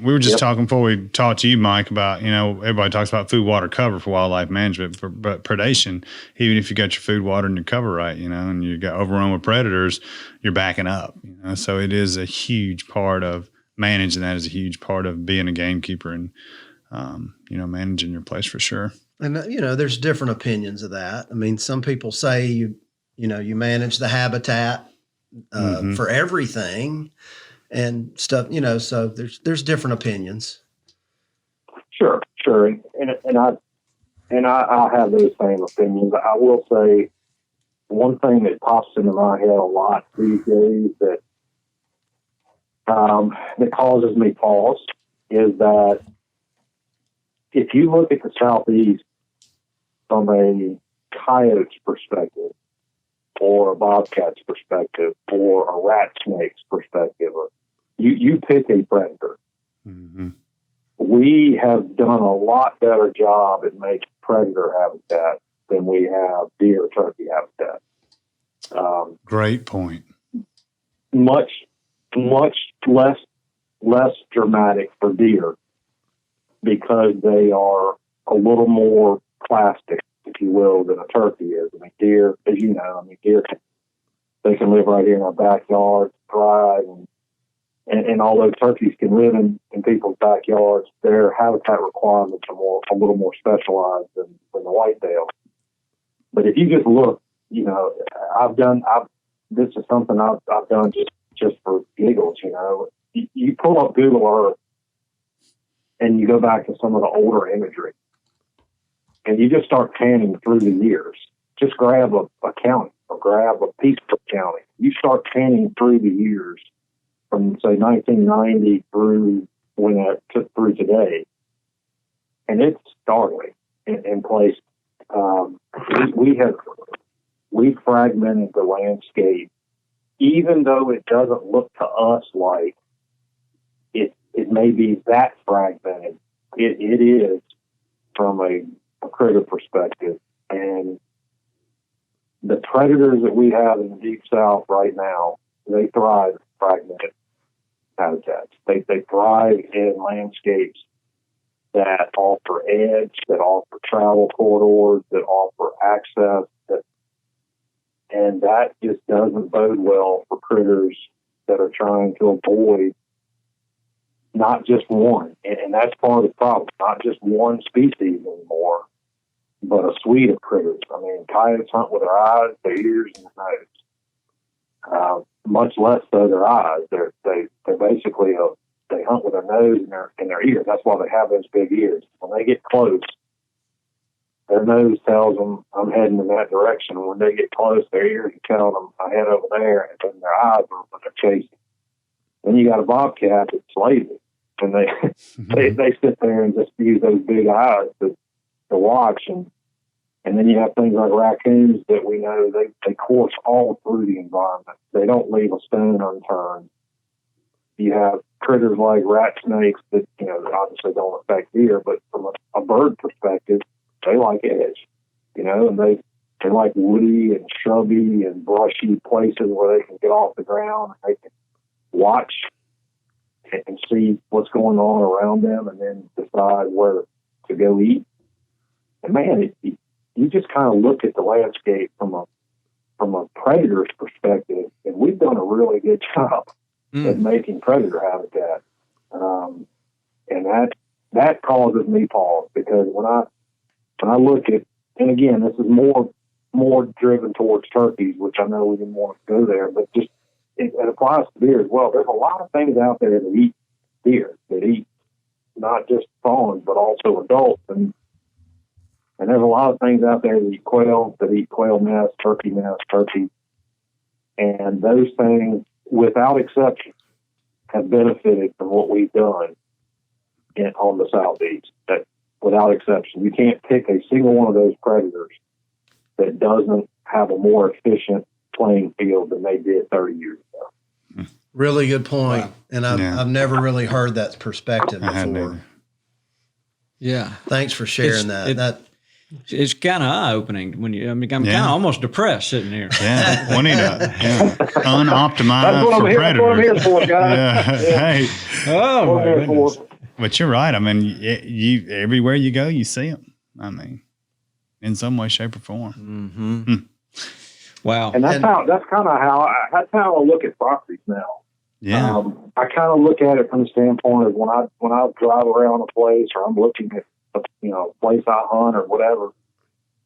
were just talking before we talked to you, Mike, about, you know, everybody talks about food, water, cover for wildlife management, but predation, even if you got your food, water, and your cover right, you know, and you got overrun with predators, you're backing up, you know. So it is a huge part of managing that, is a huge part of being a gamekeeper and, managing your place for sure. And, there's different opinions of that. I mean, some people say you manage the habitat for everything and stuff, so there's different opinions. Sure. And I have those same opinions. I will say one thing that pops into my head a lot these days that causes me pause is that if you look at the Southeast from a coyote's perspective, or a bobcat's perspective, or a rat snake's perspective, you pick a predator. Mm-hmm. We have done a lot better job at making predator habitat than we have deer or turkey habitat. Great point. Much less dramatic for deer because they are a little more plastic, if you will, than a turkey is. I mean, deer, as you know, deer they can live right here in our backyard, thrive, and although turkeys can live in people's backyards, their habitat requirements are a little more specialized than the whitetail. But if you just look, this is something I've done just for giggles. You pull up Google Earth and you go back to some of the older imagery, and you just start panning through the years. Just grab a county or grab a piece of county. You start panning through the years from, say, 1990 through through today, and it's startling in place. We've fragmented the landscape, even though it doesn't look to us like it may be that fragmented. It is from a critter perspective, and the predators that we have in the Deep South right now, they thrive in fragmented habitats. They thrive in landscapes that offer edge, that offer travel corridors, that offer access, and that just doesn't bode well for critters that are trying to avoid not just one, and that's part of the problem, not just one species anymore, but a suite of critters. I mean, coyotes hunt with their eyes, their ears, and their nose. Much less so their eyes. They basically they hunt with their nose and their ears. That's why they have those big ears. When they get close, their nose tells them, I'm heading in that direction. When they get close, their ears are telling them, I head over there, and then their eyes are when they're chasing. Then you got a bobcat that's lazy, and they sit there and just use those big eyes to watch. And then you have things like raccoons that we know they course all through the environment. They don't leave a stone unturned. You have critters like rat snakes that, obviously don't affect deer, but from a bird perspective, they like edge, and they like woody and shrubby and brushy places where they can get off the ground. They can watch and see what's going on around them and then decide where to go eat. And man, you just kind of look at the landscape from a predator's perspective, and we've done a really good job at making predator habitat. And that causes me pause, because when I look at, and again, this is more driven towards turkeys, which I know we didn't want to go there, but just it applies to deer as well. There's a lot of things out there that eat deer, that eat not just fawns, but also adults. And there's a lot of things out there that eat quail nests, turkey nests, turkey. And those things, without exception, have benefited from what we've done on the Southeast. That, without exception, you can't pick a single one of those predators that doesn't have a more efficient playing field than they did 30 years ago. Really good point. Wow. And I've never really heard that perspective before. Yeah. Thanks for sharing that. It's kind of eye-opening I'm kind of almost depressed sitting here. Yeah, we need unoptimized That's what I'm here for, guys. Yeah. Hey, Oh, my goodness. but you're right. I mean, you everywhere you go, you see them. I mean, in some way, shape, or form. Mm-hmm. Wow. And that's kind of how I look at properties now. Yeah. I kind of look at it from the standpoint of when I drive around a place, or I'm looking at a place I hunt or whatever,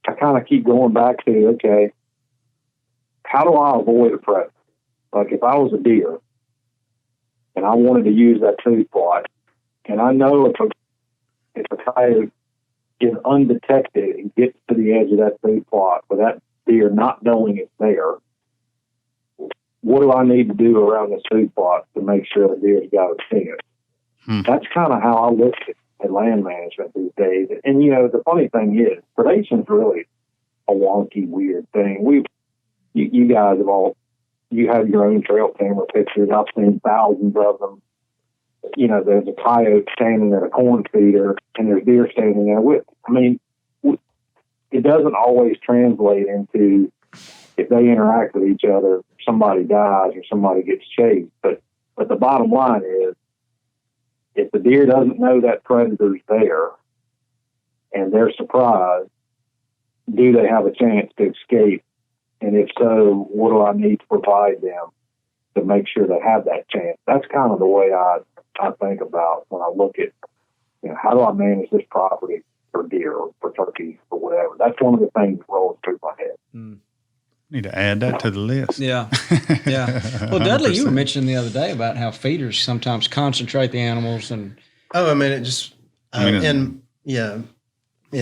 I kind of keep going back to, okay, how do I avoid a predator? Like if I was a deer and I wanted to use that food plot, and I know if a coyote is undetected and gets to the edge of that food plot with that deer not knowing it's there, what do I need to do around this food plot to make sure the deer's got a chance? That's kind of how I look at land management these days. And, the funny thing is, predation's really a wonky, weird thing. You guys you have your own trail camera pictures. I've seen thousands of them. There's a coyote standing at a corn feeder, and there's deer standing there with it. I mean, it doesn't always translate into, if they interact with each other, somebody dies or somebody gets chased. But the bottom line is, if the deer doesn't know that predator's there and they're surprised, do they have a chance to escape? And if so, what do I need to provide them to make sure they have that chance? That's kind of the way I think about when I look at, how do I manage this property for deer or for turkey or whatever. That's one of the things that rolls through my head. Need to add that to the list. Yeah. Well, Dudley, you were mentioning the other day about how feeders sometimes concentrate the animals, and it just, in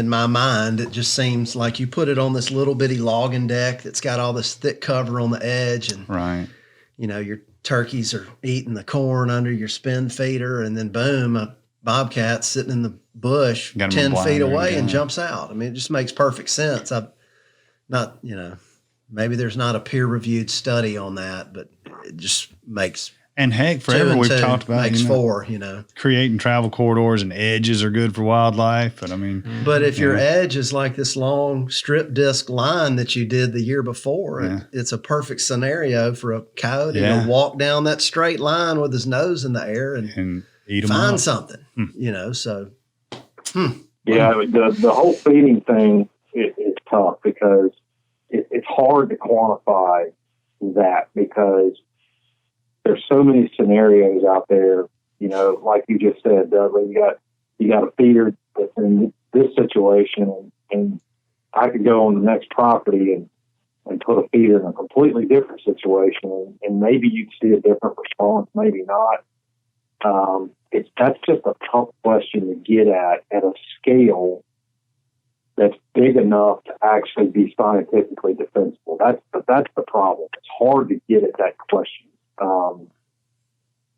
my mind, it just seems like you put it on this little bitty logging deck that's got all this thick cover on the edge, and right, your turkeys are eating the corn under your spin feeder, and then boom, a bobcat's sitting in the bush 10 feet away and jumps out. I mean, it just makes perfect sense. Maybe there's not a peer-reviewed study on that, but it just makes And heck, 2 forever and we've 2 talked about makes 4. You know, creating travel corridors and edges are good for wildlife. But I mean, but if your edge is like this long strip disc line that you did the year before, it's a perfect scenario for a coyote to walk down that straight line with his nose in the air and eat 'em find up. something. You know, so. Yeah, the whole feeding thing is tough because it's hard to quantify that because there's so many scenarios out there. You know, like you just said, Dudley, you got a feeder that's in this situation, and I could go on the next property and put a feeder in a completely different situation, and maybe you'd see a different response, maybe not. That's just a tough question to get at a scale that's big enough to actually be scientifically defensible. That's the problem. It's hard to get at that question.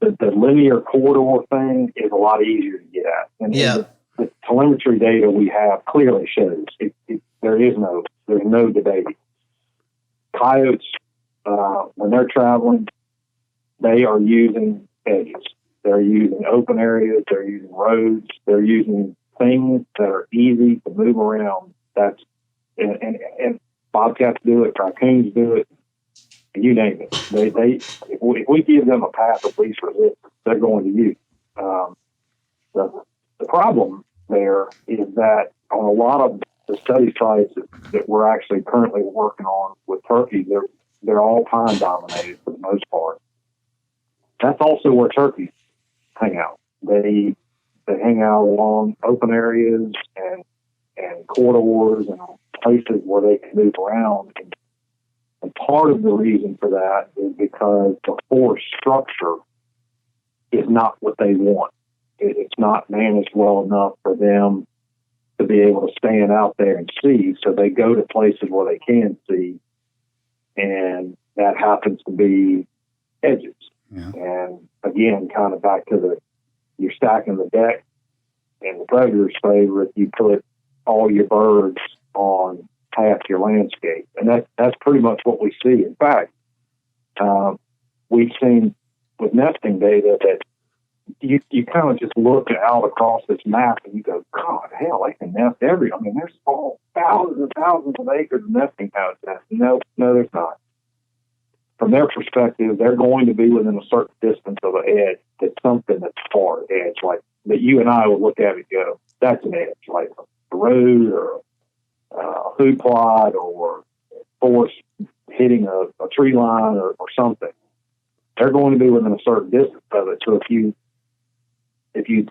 The linear corridor thing is a lot easier to get at. And the telemetry data we have clearly shows there's no debating. Coyotes, when they're traveling, they are using edges. They're using open areas. They're using roads. They're using things that are easy to move around. And bobcats do it. Raccoons do it. You name it. If we give them a path of least resistance, they're going to use. The problem there is that on a lot of the study sites that we're actually currently working on with turkeys, they're all pine dominated for the most part. That's also where turkeys hang out. They hang out along open areas and corridors and places where they can move around. And part of the reason for that is because the forest structure is not what they want. It's not managed well enough for them to be able to stand out there and see. So they go to places where they can see, and that happens to be edges. Yeah. And again, kind of back to you're stacking the deck, and the predator's favorite, you put all your birds on half your landscape. And that's pretty much what we see. In fact, we've seen with nesting data that you kind of just look out across this map and you go, God, hell, they can nest there's all thousands and thousands of acres of nesting habitats. No, there's not. From their perspective, they're going to be within a certain distance of an edge that's something that's far edge, like that you and I would look at it and go, that's an edge, like a road or a food plot or force hitting a tree line or something. They're going to be within a certain distance of it. So if you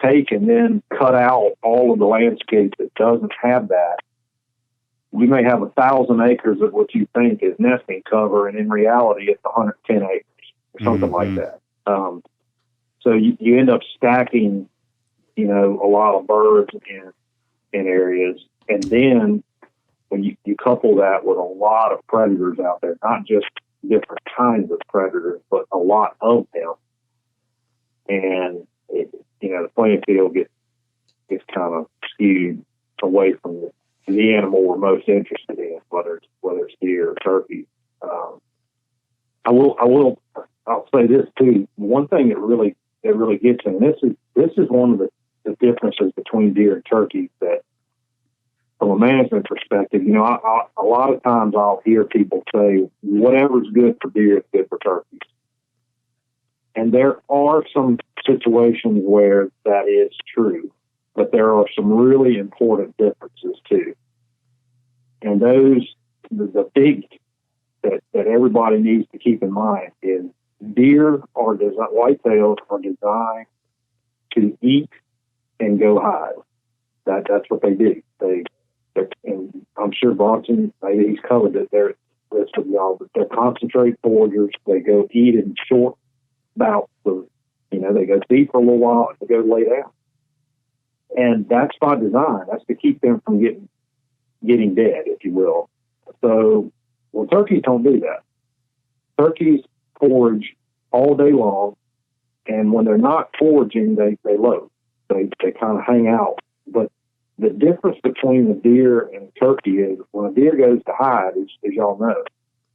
take and then cut out all of the landscape that doesn't have that, we may have 1,000 acres of what you think is nesting cover, and in reality, it's 110 acres or something like that. So you end up stacking, a lot of birds in areas, and then when you couple that with a lot of predators out there, not just different kinds of predators, but a lot of them, and the playing field gets kind of skewed away from the animal we're most interested in, whether it's deer or turkey. I'll say this too. One thing that really gets in this is one of the differences between deer and turkey, that from a management perspective, a lot of times I'll hear people say whatever's good for deer is good for turkeys. And there are some situations where that is true, but there are some really important differences too. And the big that everybody needs to keep in mind is deer are whitetails are designed to eat and go hide. That's what they do. And I'm sure Bronson, he's covered it there. Rest of y'all, but they're concentrate foragers. They go eat in short bouts of, they go feed for a little while and they go lay down. And that's by design. That's to keep them from getting dead, if you will. So, turkeys don't do that. Turkeys forage all day long, and when they're not foraging, they load. They kind of hang out. But the difference between the deer and the turkey is when a deer goes to hide, as y'all know,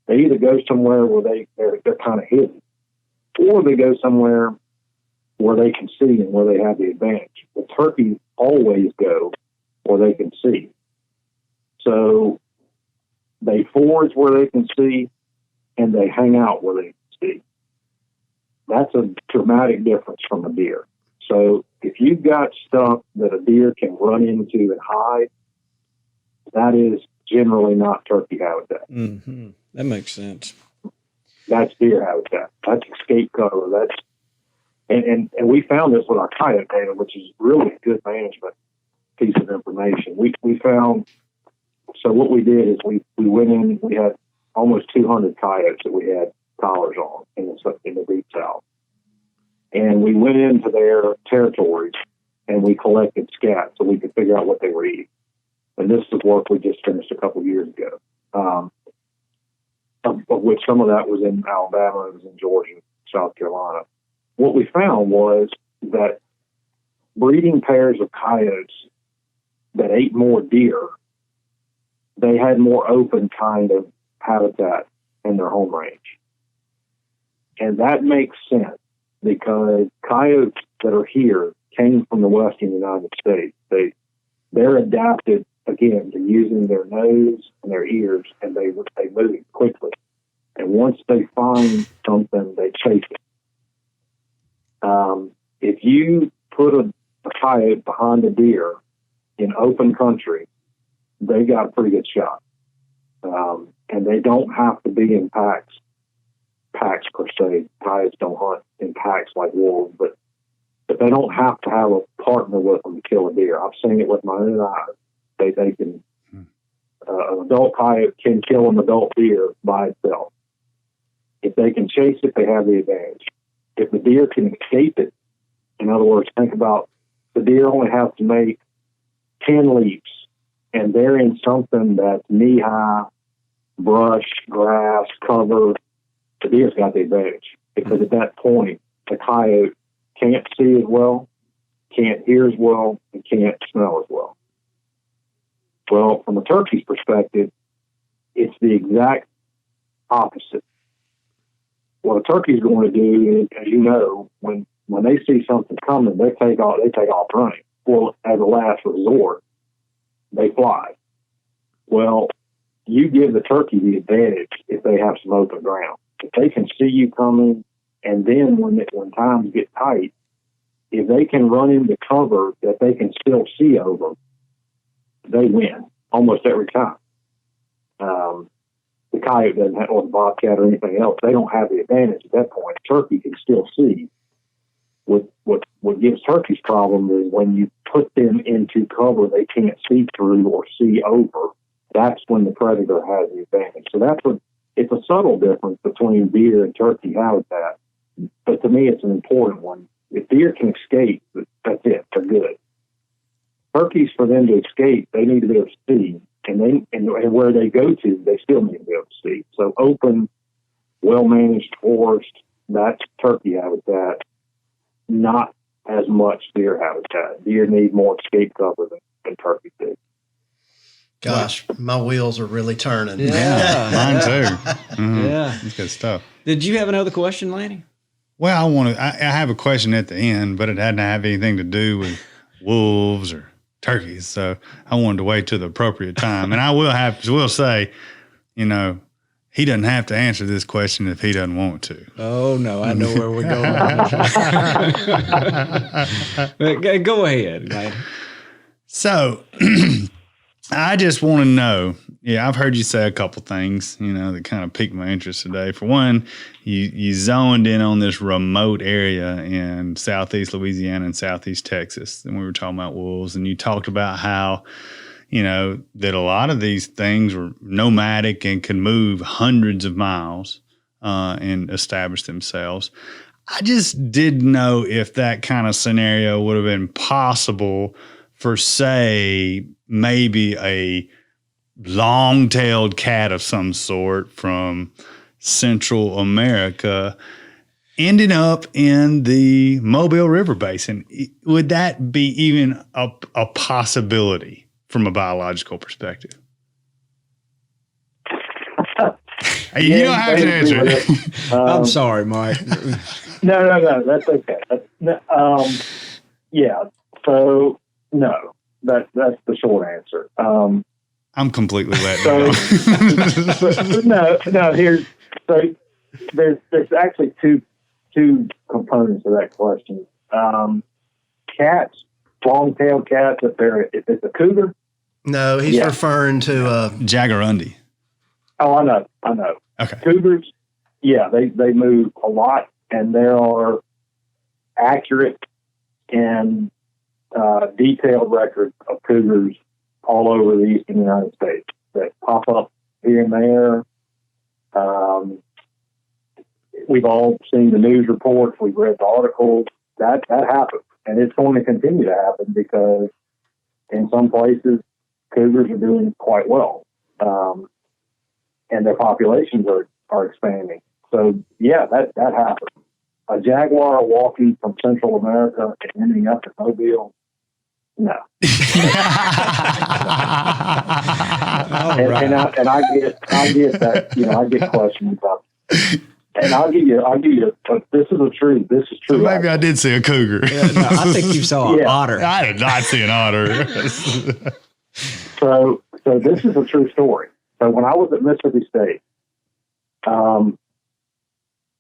they either go somewhere where they're kind of hidden, or they go somewhere where they can see and where they have the advantage. The turkeys always go where they can see. So they forage where they can see, and they hang out where they can see. That's a dramatic difference from a deer. So if you've got stuff that a deer can run into and hide, that is generally not turkey habitat. Mm-hmm. That makes sense. That's deer habitat. That's escape cover. That's and we found this with our coyote data, which is really a good management piece of information. We found, so what we did is we went in, we had almost 200 coyotes that we had collars on in the deep south. And we went into their territories and we collected scat so we could figure out what they were eating. And this is work we just finished a couple of years ago. Of which some of that was in Alabama, it was in Georgia, South Carolina. What we found was that breeding pairs of coyotes that ate more deer, they had more open kind of habitat in their home range. And that makes sense because coyotes that are here came from the western United States. They're adapted, again, to using their nose and their ears, and they move quickly. And once they find something, they chase it. If you put a coyote behind a deer in open country, they got a pretty good shot. And they don't have to be in packs per se. Coyotes don't hunt in packs like wolves, but they don't have to have a partner with them to kill a deer. I've seen it with my own eyes. They can, an adult coyote can kill an adult deer by itself. If they can chase it, they have the advantage. If the deer can escape it, in other words, think about the deer only have to make 10 leaps, and they're in something that's knee-high, brush, grass, cover. The deer's got the advantage because at that point, the coyote can't see as well, can't hear as well, and can't smell as well. Well, from a turkey's perspective, it's the exact opposite. What a turkey's going to do is, as you know, when they see something coming, they take off running. Well, as a last resort, they fly. Well, you give the turkey the advantage if they have some open ground. If they can see you coming, and then when times get tight, if they can run into cover that they can still see over, they win almost every time. The coyote doesn't have, or the bobcat or anything else, they don't have the advantage at that point. Turkey can still see. What gives turkeys problem is when you put them into cover they can't see through or see over. That's when the predator has the advantage. So it's a subtle difference between deer and turkey habitat, but to me it's an important one. If deer can escape, that's it. They're good. Turkeys, for them to escape, they need to be able to see, and where they go to, they still need to be able to see. So open, well-managed forest, that's turkey habitat, not as much deer habitat. Deer need more escape cover than turkeys do. Gosh, my wheels are really turning. Yeah. Mine too. Mm-hmm. Yeah. That's good stuff. Did you have another question, Lanny? Well, I have a question at the end, but it hadn't have anything to do with wolves or turkeys. So I wanted to wait till the appropriate time. And I will say, he doesn't have to answer this question if he doesn't want to. Oh, no, I know where we're going. Go ahead, man. So I just want to know, I've heard you say a couple things, that kind of piqued my interest today. For one, you zoned in on this remote area in southeast Louisiana and southeast Texas, and we were talking about wolves, and you talked about how, that a lot of these things were nomadic and could move hundreds of miles and establish themselves. I just didn't know if that kind of scenario would have been possible for, say, maybe a long-tailed cat of some sort from Central America ending up in the Mobile River Basin. Would that be even a possibility from a biological perspective? You don't have to answer it. I'm sorry, Mike. No, that's okay. Yeah. So no, that's the short answer. I'm completely let So down. there's actually two components to that question. Cats, long-tailed cats. If it's a cougar. No, he's referring to Jaguarundi. Oh, I know. Okay. Cougars, yeah, they move a lot, and there are accurate and detailed records of cougars all over the eastern United States that pop up here and there. We've all seen the news reports. We've read the articles. That happens, and it's going to continue to happen because in some places cougars are doing quite well, and their populations are expanding. So yeah, that happens. A jaguar walking from Central America and ending up in Mobile, no. And I get that, I get questions about. And I'll give you. This is true. So maybe I did see a cougar. Yeah, no, I think you saw an otter. I did not see an otter. So this is a true story. So when I was at Mississippi State,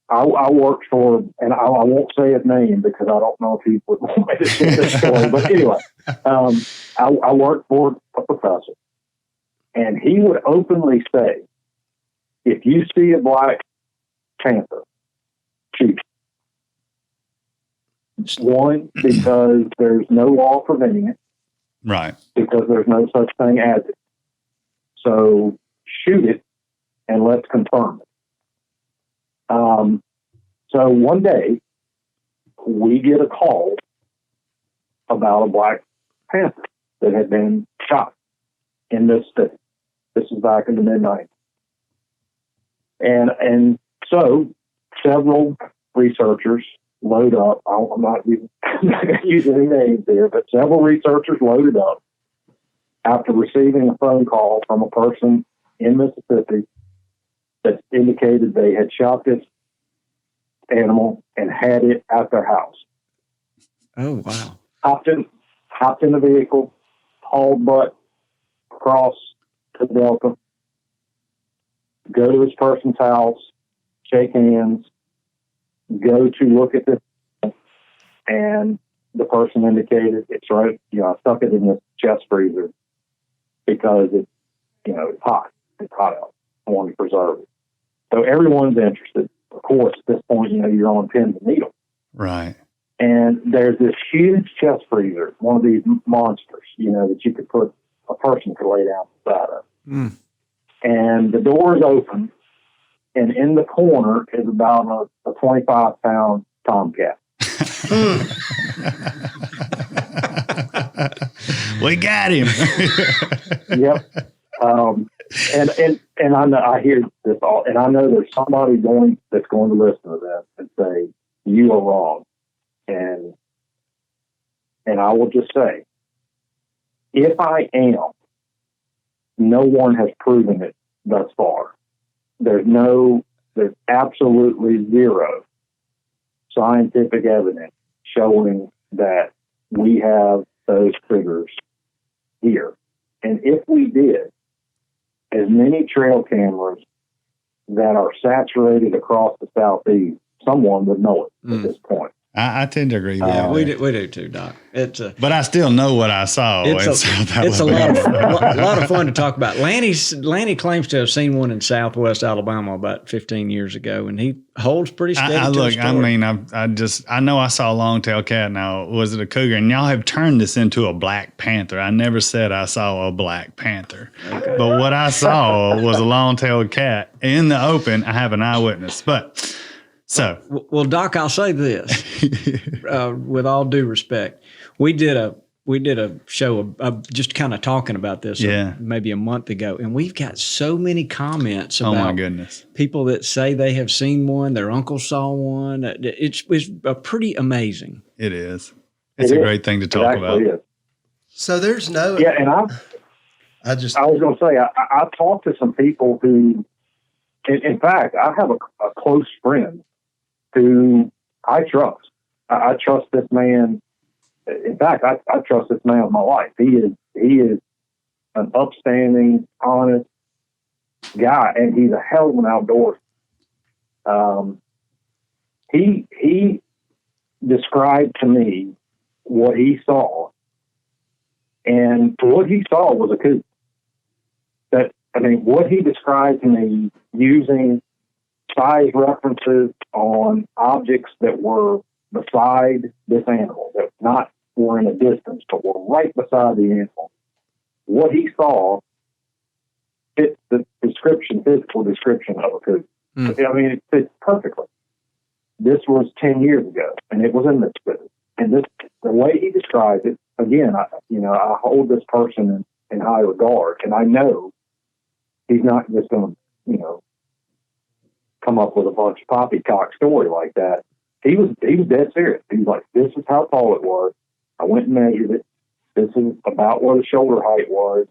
I worked for, and I won't say his name because I don't know if he would want me to share this story. But anyway, I worked for a professor, and he would openly say, "If you see a black panther, shoot." One, because there's no law preventing it. Right. Because there's no such thing as it. So shoot it and let's confirm it. So one day we get a call about a black panther that had been shot in this state. This is back in the mid-90s. And so several researchers load up. I'm not using any names here, but several researchers loaded up after receiving a phone call from a person in Mississippi that indicated they had shot this animal and had it at their house. Oh, wow. Hopped in the vehicle, hauled butt across to Delta, go to this person's house, shake hands, go to look at this, and the person indicated it's right. I stuck it in the chest freezer because it's hot. It's hot out. I want to preserve it. So everyone's interested. Of course, at this point, you're on pins and needles. Right. And there's this huge chest freezer, one of these monsters, that you could put, a person could lay down beside of. Mm. And the door is open, and in the corner is about a 25-pound tomcat. We got him. Yep. And I hear this all, and I know there's somebody that's going to listen to this and say, you are wrong. And I will just say, if I am, no one has proven it thus far. There's absolutely zero scientific evidence showing that we have those critters here. And if we did, as many trail cameras that are saturated across the Southeast, someone would know it at this point. I tend to agree with you. We do too, Doc. But I still know what I saw. It's a lot of fun to talk about. Lanny claims to have seen one in Southwest Alabama about 15 years ago, and he holds pretty steady. I know I saw a long-tailed cat. Now, was it a cougar? And y'all have turned this into a black panther. I never said I saw a black panther. Okay. But what I saw was a long-tailed cat in the open. I have an eyewitness. So, well, Doc, I'll say this, with all due respect, we did a show just kind of talking about this maybe a month ago, and we've got so many comments about my goodness, people that say they have seen one, their uncle saw one. It's pretty amazing. It is. It's a great thing to talk about. Is. So there's no. Yeah, and I was going to say I talked to some people who, in fact, I have a close friend who I trust. I trust this man. In fact, I trust this man with my life. He is an upstanding, honest guy, and he's a hell of an outdoorsman. He described to me what he saw, and what he saw was a coot. What he described to me using size references on objects that were beside this animal, that not were in a distance, but were right beside the animal. What he saw fits the physical description of a coot. It fits perfectly. This was 10 years ago, and it was in this food. And the way he described it, again, I hold this person in high regard, and I know he's not just going to, come up with a bunch of poppycock story like that. He was dead serious. He was like, this is how tall it was. I went and measured it. This is about where the shoulder height was.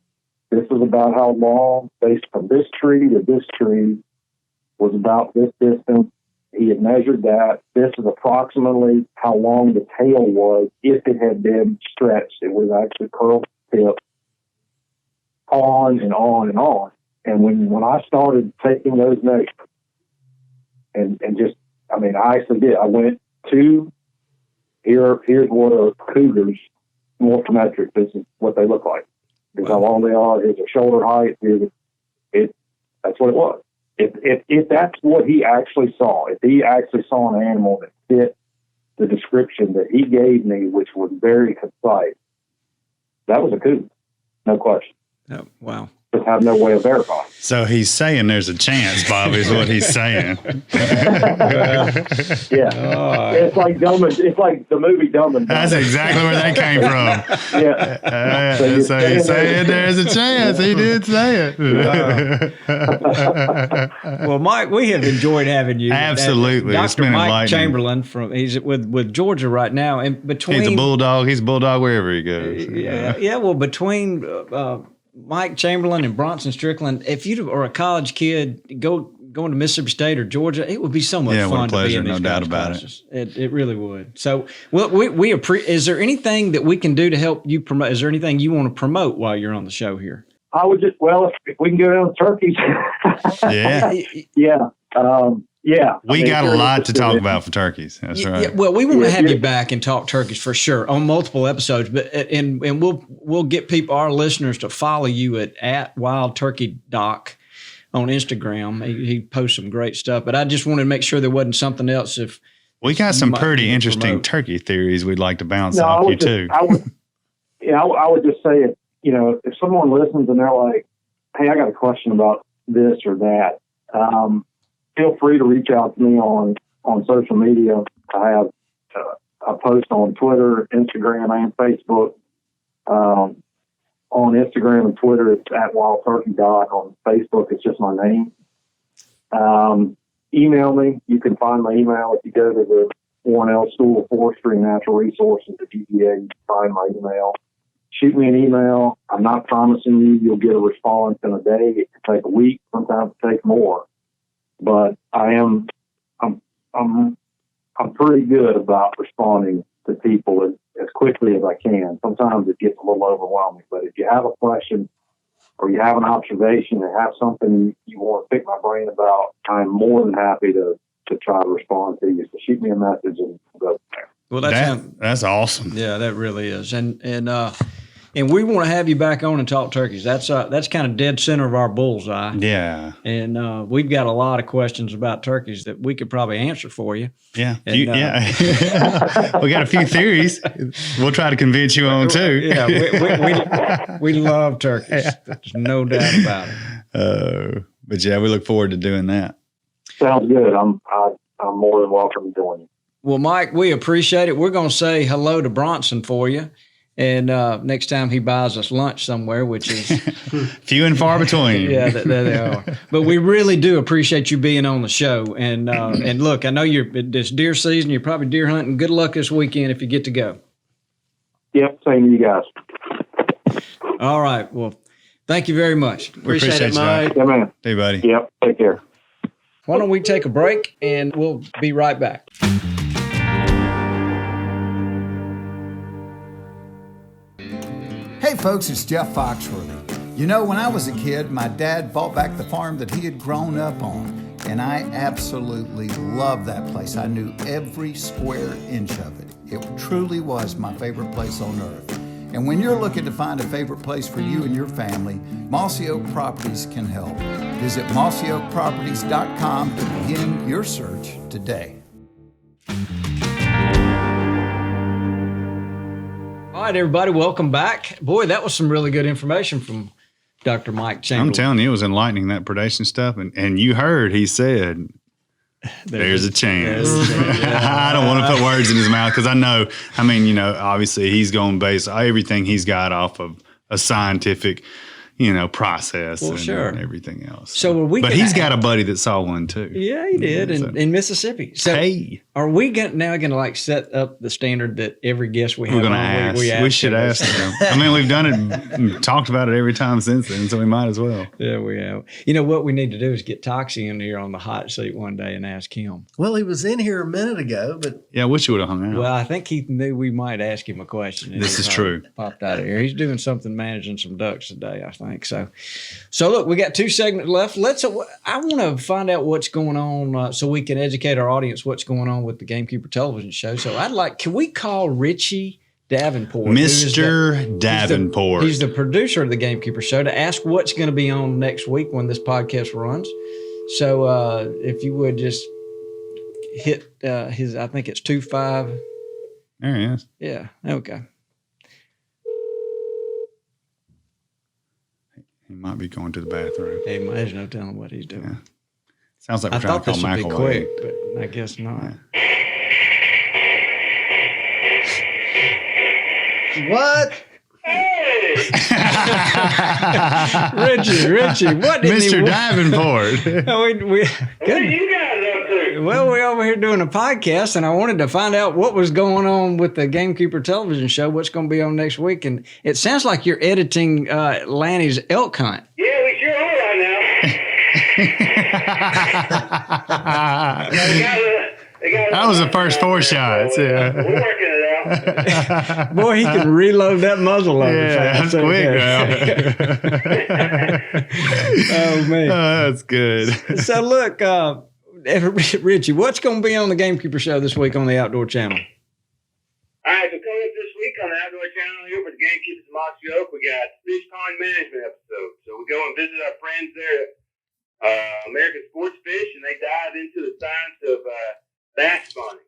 This is about how long, based from this tree to this tree, was about this distance. He had measured that. This is approximately how long the tail was if it had been stretched. It was actually curled tip, on and on and on. And when I started taking those notes, and just, I actually did. I went to, here's what are cougars morphometric. This is what they look like. Here's how long they are. Here's their shoulder height. That's what it was. If that's what he actually saw, if he actually saw an animal that fit the description that he gave me, which was very concise, that was a cougar, no question. Oh, wow. Just have no way of verifying. So he's saying there's a chance, Bobby, is what he's saying. Yeah. Oh. It's like the movie Dumb and Dumber. That's exactly where that came from. Yeah. So he's saying there's a chance. He did say it. Well, Mike, we have enjoyed having you. Absolutely. Dr. Mike Chamberlain he's with Georgia right now. And between he's a bulldog. He's a bulldog wherever he goes. Yeah. Well, between Mike Chamberlain and Bronson Strickland, if you are a college kid, going to Mississippi State or Georgia, it would be so much fun to be in these no doubt about classes. It really would. So, well, we is there anything that we can do to help you promote? Is there anything you want to promote while you're on the show here? I would just, if we can go down to turkeys. Yeah. Yeah. We got a lot to talk about for turkeys. That's right. Yeah, well, we want to have you back and talk turkeys for sure on multiple episodes, but and we'll get our listeners to follow you at Wild Turkey Doc on Instagram. He posts some great stuff, but I just wanted to make sure there wasn't something else. If we got some pretty interesting turkey theories we'd like to bounce off you too. I would just say if someone listens and they're like, hey, I got a question about this or that, feel free to reach out to me on social media. I have I post on Twitter, Instagram, and Facebook. On Instagram and Twitter, it's at Wild Turkey Doc. On Facebook, it's just my name. Email me. You can find my email if you go to the 1L School of Forestry and Natural Resources at UGA. You can find my email. Shoot me an email. I'm not promising you'll get a response in a day. It can take a week. Sometimes it takes more. But I'm pretty good about responding to people as quickly as I can. Sometimes it gets a little overwhelming, but if you have a question or you have an observation or have something you want to pick my brain about, I'm more than happy to try to respond to you. So shoot me a message and go from there. Well, that's awesome. Yeah, that really is. And we want to have you back on and talk turkeys. That's kind of dead center of our bullseye. Yeah. And we've got a lot of questions about turkeys that we could probably answer for you. Yeah. We got a few theories. We'll try to convince you on too. Yeah. We love turkeys. There's no doubt about it. But yeah, we look forward to doing that. Sounds good. I'm more than welcome to join you. Well, Mike, we appreciate it. We're going to say hello to Bronson for you. And next time he buys us lunch somewhere, which is few and far between. Yeah, there they are. But we really do appreciate you being on the show. And look, I know it's deer season. You're probably deer hunting. Good luck this weekend if you get to go. Yep, same to you guys. All right. Well, thank you very much. Appreciate it, Mike. Yeah, man. Hey, buddy. Yep. Take care. Why don't we take a break and we'll be right back. Hey folks, it's Jeff Foxworthy. You know, when I was a kid, my dad bought back the farm that he had grown up on, and I absolutely loved that place. I knew every square inch of it. It truly was my favorite place on earth. And when you're looking to find a favorite place for you and your family, Mossy Oak Properties can help. Visit mossyoakproperties.com to begin your search today. All right, everybody, welcome back. Boy, that was some really good information from Dr. Mike Chamberlain. I'm telling you, it was enlightening, that predation stuff. And you heard he said, there's a chance. I don't want to put words in his mouth because obviously he's going to base everything he's got off of a scientific, process and everything else. But he's got a buddy that saw one too. Yeah, he did in Mississippi. So are we now going to like set up the standard that every guest we have? We're going to ask. We should ask them. We've done it, and talked about it every time since then, so we might as well. Yeah, we have. You know what we need to do is get Toxie in here on the hot seat one day and ask him. Well, he was in here a minute ago, but yeah, I wish he would have hung out. Well, I think he knew we might ask him a question. This is true. Popped out of here. He's doing something managing some ducks today, I think. So look, we got 2 segments left. I want to find out what's going on so we can educate our audience what's going on with the Gamekeeper television show. So can we call Richie Davenport? Mr. Davenport. He's the producer of the Gamekeeper show, to ask what's going to be on next week when this podcast runs. So if you would just hit his, I think it's 25. There he is. Yeah, okay. He might be going to the bathroom. Hey, there's no telling what he's doing. Yeah. Sounds like we're I trying thought to call this would be McElroy. quick, but I guess not. what? Richie, what did Mr. Davenport. What are you guys up to? Well, we're over here doing a podcast, and I wanted to find out what was going on with the Gamekeeper television show, what's going to be on next week. And it sounds like you're editing Lanny's elk hunt. Yeah, we sure are right now. That was the first 4 shots. Yeah. We're working it out. Boy, he can reload that muzzle loader. Yeah, that's quick now. Oh, man. That's good. So, look, Richie, what's going to be on the Gamekeeper show this week on the Outdoor Channel? All right, so coming up this week on the Outdoor Channel here for the Gamekeepers of Mossy Oak, we got Fish Pond Management episode. So we go and visit our friends there at American Sports Fish, and they dive into the science of bass spawning.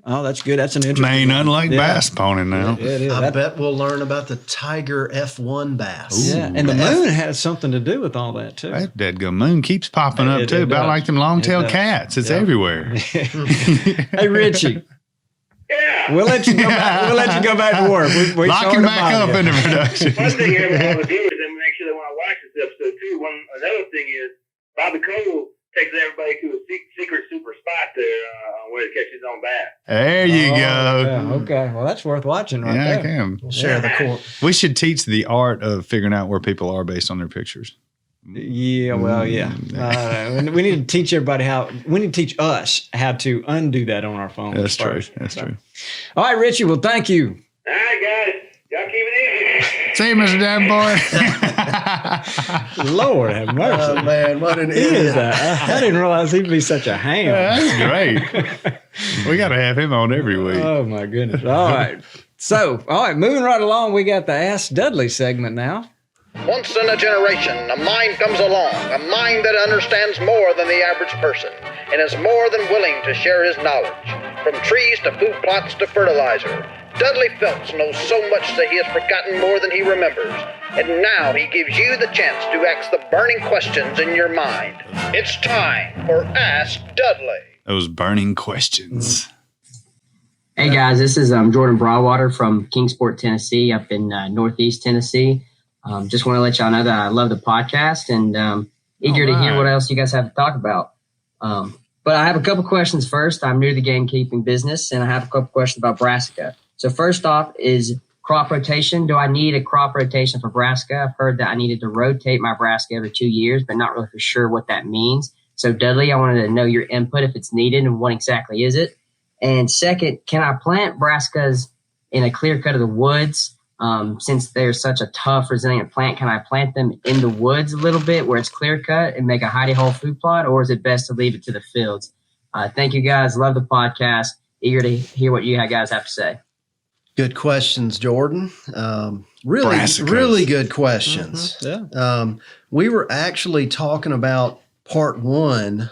Oh, that's good. That's an interesting Ain't nothing like bass spawning now. Yeah, it is. I bet we'll learn about the Tiger F1 bass. Yeah, and the moon has something to do with all that, too. That deadgum moon keeps popping up, too, about like them long-tailed cats. It's everywhere. Hey, Richie. Yeah. We'll let you go back. We'll let you go back to work. We Lock him back up into production. One thing here with all the viewers, and make sure they want to watch this episode too. Another thing is Bobby Cole takes everybody to a secret super spot there where he catches his own bass. There you go. Yeah, okay. Well, that's worth watching right there. I can. We'll share the court. We should teach the art of figuring out where people are based on their pictures. Yeah, well, yeah. We need to teach everybody we need to teach us how to undo that on our phone. That's true. That's true. All right, Richie. Well, thank you. All right, guys. Y'all keep it easy. See you, Mr. Davenport. Lord have mercy. Oh, man, what an He is idiot. I didn't realize he'd be such a ham. That's great. We got to have him on every week. Oh, my goodness. All right. So, moving right along, we got the Ask Dudley segment now. Once in a generation, a mind comes along, a mind that understands more than the average person, and is more than willing to share his knowledge. From trees to food plots to fertilizer, Dudley Phelps knows so much that he has forgotten more than he remembers. And now he gives you the chance to ask the burning questions in your mind. It's time for Ask Dudley. Those burning questions. Hey guys, this is Jordan Broadwater from Kingsport, Tennessee, up in Northeast Tennessee. Just want to let y'all know that I love the podcast and eager to hear what else you guys have to talk about. But I have a couple questions first. I'm new to the gamekeeping business, and I have a couple questions about brassica. So first off is crop rotation. Do I need a crop rotation for brassica? I've heard that I needed to rotate my brassica every 2 years, but not really for sure what that means. So Dudley, I wanted to know your input if it's needed and what exactly is it. And second, can I plant brassicas in a clear cut of the woods Since they're such a tough, resilient plant, can I plant them in the woods a little bit where it's clear cut and make a hidey hole food plot, or is it best to leave it to the fields? Thank you guys. Love the podcast. Eager to hear what you guys have to say. Good questions, Jordan. Really, Brassicas. really good questions. Yeah. We were actually talking about part 1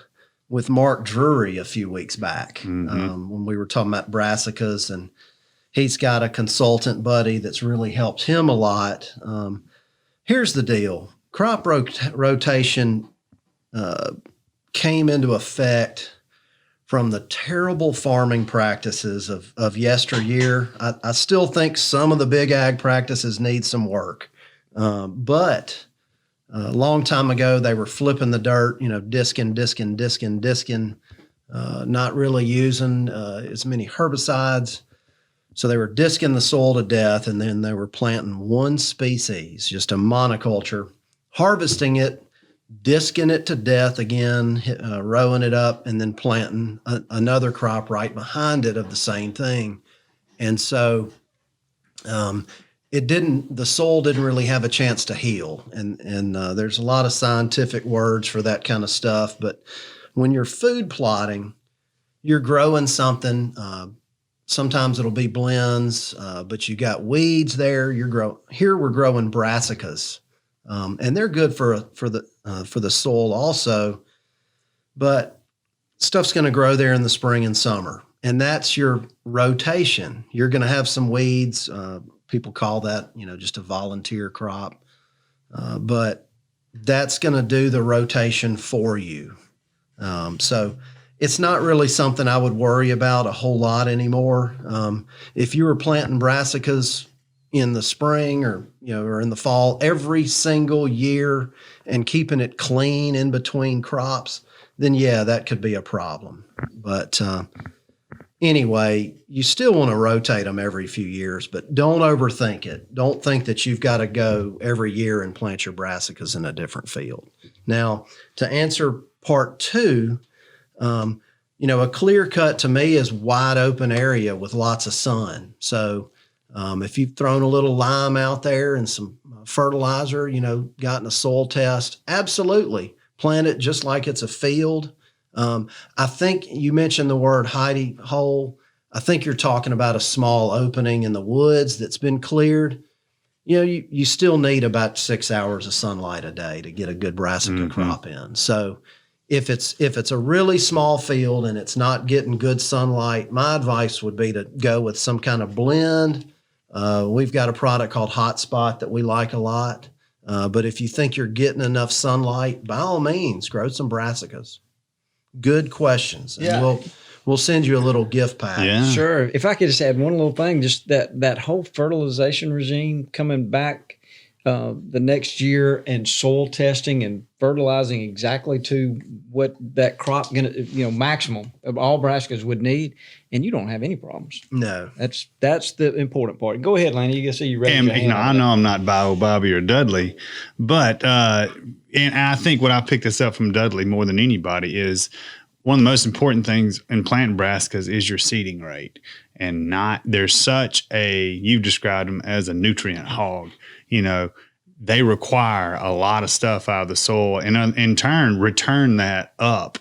with Mark Drury a few weeks back when we were talking about brassicas, and he's got a consultant buddy that's really helped him a lot. Here's the deal. Crop rotation came into effect from the terrible farming practices of yesteryear. I still think some of the big ag practices need some work. But a long time ago, they were flipping the dirt, disking, not really using as many herbicides. So they were disking the soil to death, and then they were planting one species, just a monoculture, harvesting it, disking it to death again, rowing it up, and then planting another crop right behind it of the same thing. And so the soil didn't really have a chance to heal. And there's a lot of scientific words for that kind of stuff. But when you're food plotting, you're growing something. Sometimes it'll be blends, but you got weeds there. Here we're growing brassicas. And they're good for the soil also, but stuff's going to grow there in the spring and summer, and that's your rotation. You're going to have some weeds. People call that, just a volunteer crop, but that's going to do the rotation for you. So it's not really something I would worry about a whole lot anymore. If you were planting brassicas in the spring or in the fall every single year and keeping it clean in between crops, then yeah, that could be a problem. But anyway, you still want to rotate them every few years, but don't overthink it. Don't think that you've got to go every year and plant your brassicas in a different field. Now, to answer part 2, a clear cut to me is wide open area with lots of sun. So if you've thrown a little lime out there and some fertilizer, gotten a soil test, absolutely plant it just like it's a field. I think you mentioned the word hidey hole. I think you're talking about a small opening in the woods that's been cleared. You still need about 6 hours of sunlight a day to get a good brassica crop in. So if it's a really small field and it's not getting good sunlight, my advice would be to go with some kind of blend. We've got a product called Hotspot that we like a lot. But if you think you're getting enough sunlight, by all means, grow some brassicas. Good questions. And we'll send you a little gift pack. Yeah. Sure. If I could just add one little thing, just that whole fertilization regime coming back the next year and soil testing and fertilizing exactly to what that crop maximum of all brassicas would need, and you don't have any problems. No, that's the important part. Go ahead, Laney. You can see you ready. I know I'm not Bobby or Dudley, but and I think what I picked this up from Dudley more than anybody is one of the most important things in planting brassicas is your seeding rate, and there's such you've described them as a nutrient hog. They require a lot of stuff out of the soil and in turn return that up,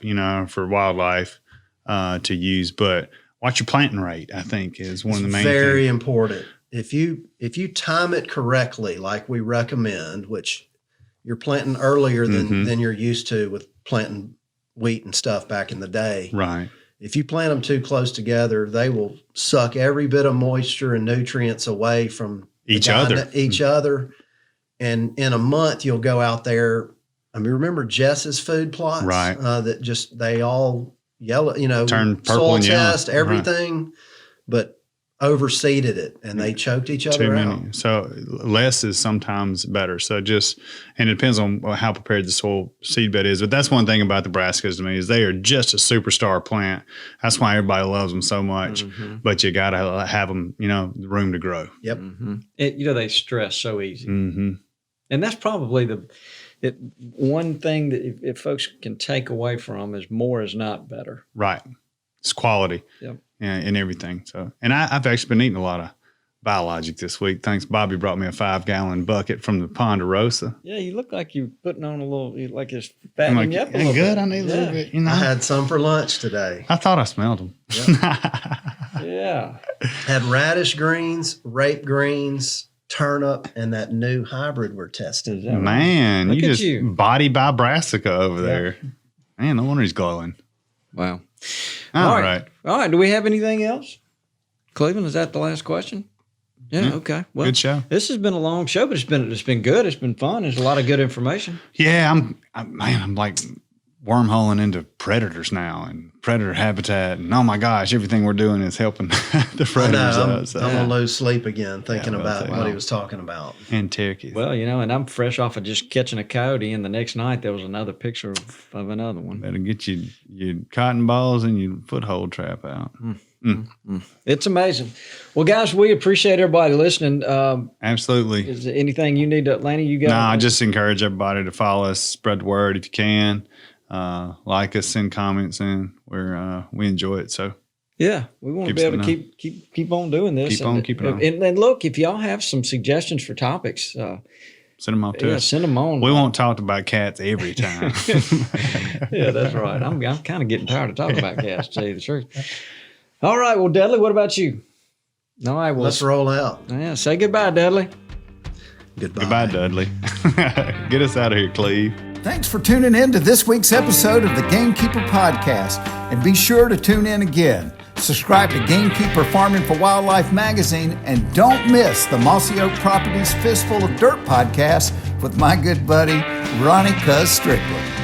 for wildlife to use. But watch your planting rate, I think, is one of the main things. Very important. If you time it correctly, like we recommend, which you're planting earlier than you're used to with planting wheat and stuff back in the day. Right. If you plant them too close together, they will suck every bit of moisture and nutrients away from each other. And in a month, you'll go out there. Remember Jess's food plots? Right. They all yellow, turn purple soil and yellow. test, everything, but overseeded it and they choked each other out. So less is sometimes better. So and it depends on how prepared the soil seed bed is. But that's one thing about the brassicas to me is they are just a superstar plant. That's why everybody loves them so much. But you got to have them, the room to grow. Yep. They stress so easy. And that's probably one thing that if folks can take away from is more is not better. Right. It's quality. Yep. And everything. So, and I've actually been eating a lot of biologic this week. Thanks, Bobby brought me a 5-gallon bucket from the Ponderosa. Yeah, you look like you're putting on a little, like it's fattening I'm like, you up a little good. bit. I need a little bit. You know, I had some for lunch today. I thought I smelled them. Yeah. Had radish greens, rape greens, turnip, and that new hybrid we're testing. Man, Look you at just you. body by brassica over there. Man, no wonder he's glowing. Wow. All right. All right. Do we have anything else? Cleveland, is that the last question? Yeah. Okay. Well, Good show. This has been a long show, but it's been good. It's been fun. There's a lot of good information. Yeah, I'm like wormholing into predators now and predator habitat, and oh my gosh, everything we're doing is helping the predators. I'm gonna lose sleep again thinking Yeah, about well, what he was talking about. And turkeys. Well, and I'm fresh off of just catching a coyote, and the next night there was another picture of another one. Better get your cotton balls and your foothold trap out. It's amazing. Well, guys, we appreciate everybody listening. Absolutely. Is there anything you need to, Lanny, you got? No, I just encourage everybody to follow us, spread the word if you can. Like us, send comments in. We enjoy it. So yeah, we want to be able to keep on doing this. Keep on keeping on. And look, if y'all have some suggestions for topics, send them off to us. send them on. We won't talk about cats every time. Yeah, that's right. I'm kind of getting tired of talking about cats, to tell you the truth. All right. Well, Dudley, what about you? All right. Well, Let's roll out. Yeah. Say goodbye, Dudley. Goodbye, Dudley. Get us out of here, Cleve. Thanks for tuning in to this week's episode of the Gamekeeper Podcast. And be sure to tune in again. Subscribe to Gamekeeper Farming for Wildlife magazine, and don't miss the Mossy Oak Properties Fistful of Dirt podcast with my good buddy, Ronnie Cuz Strickland.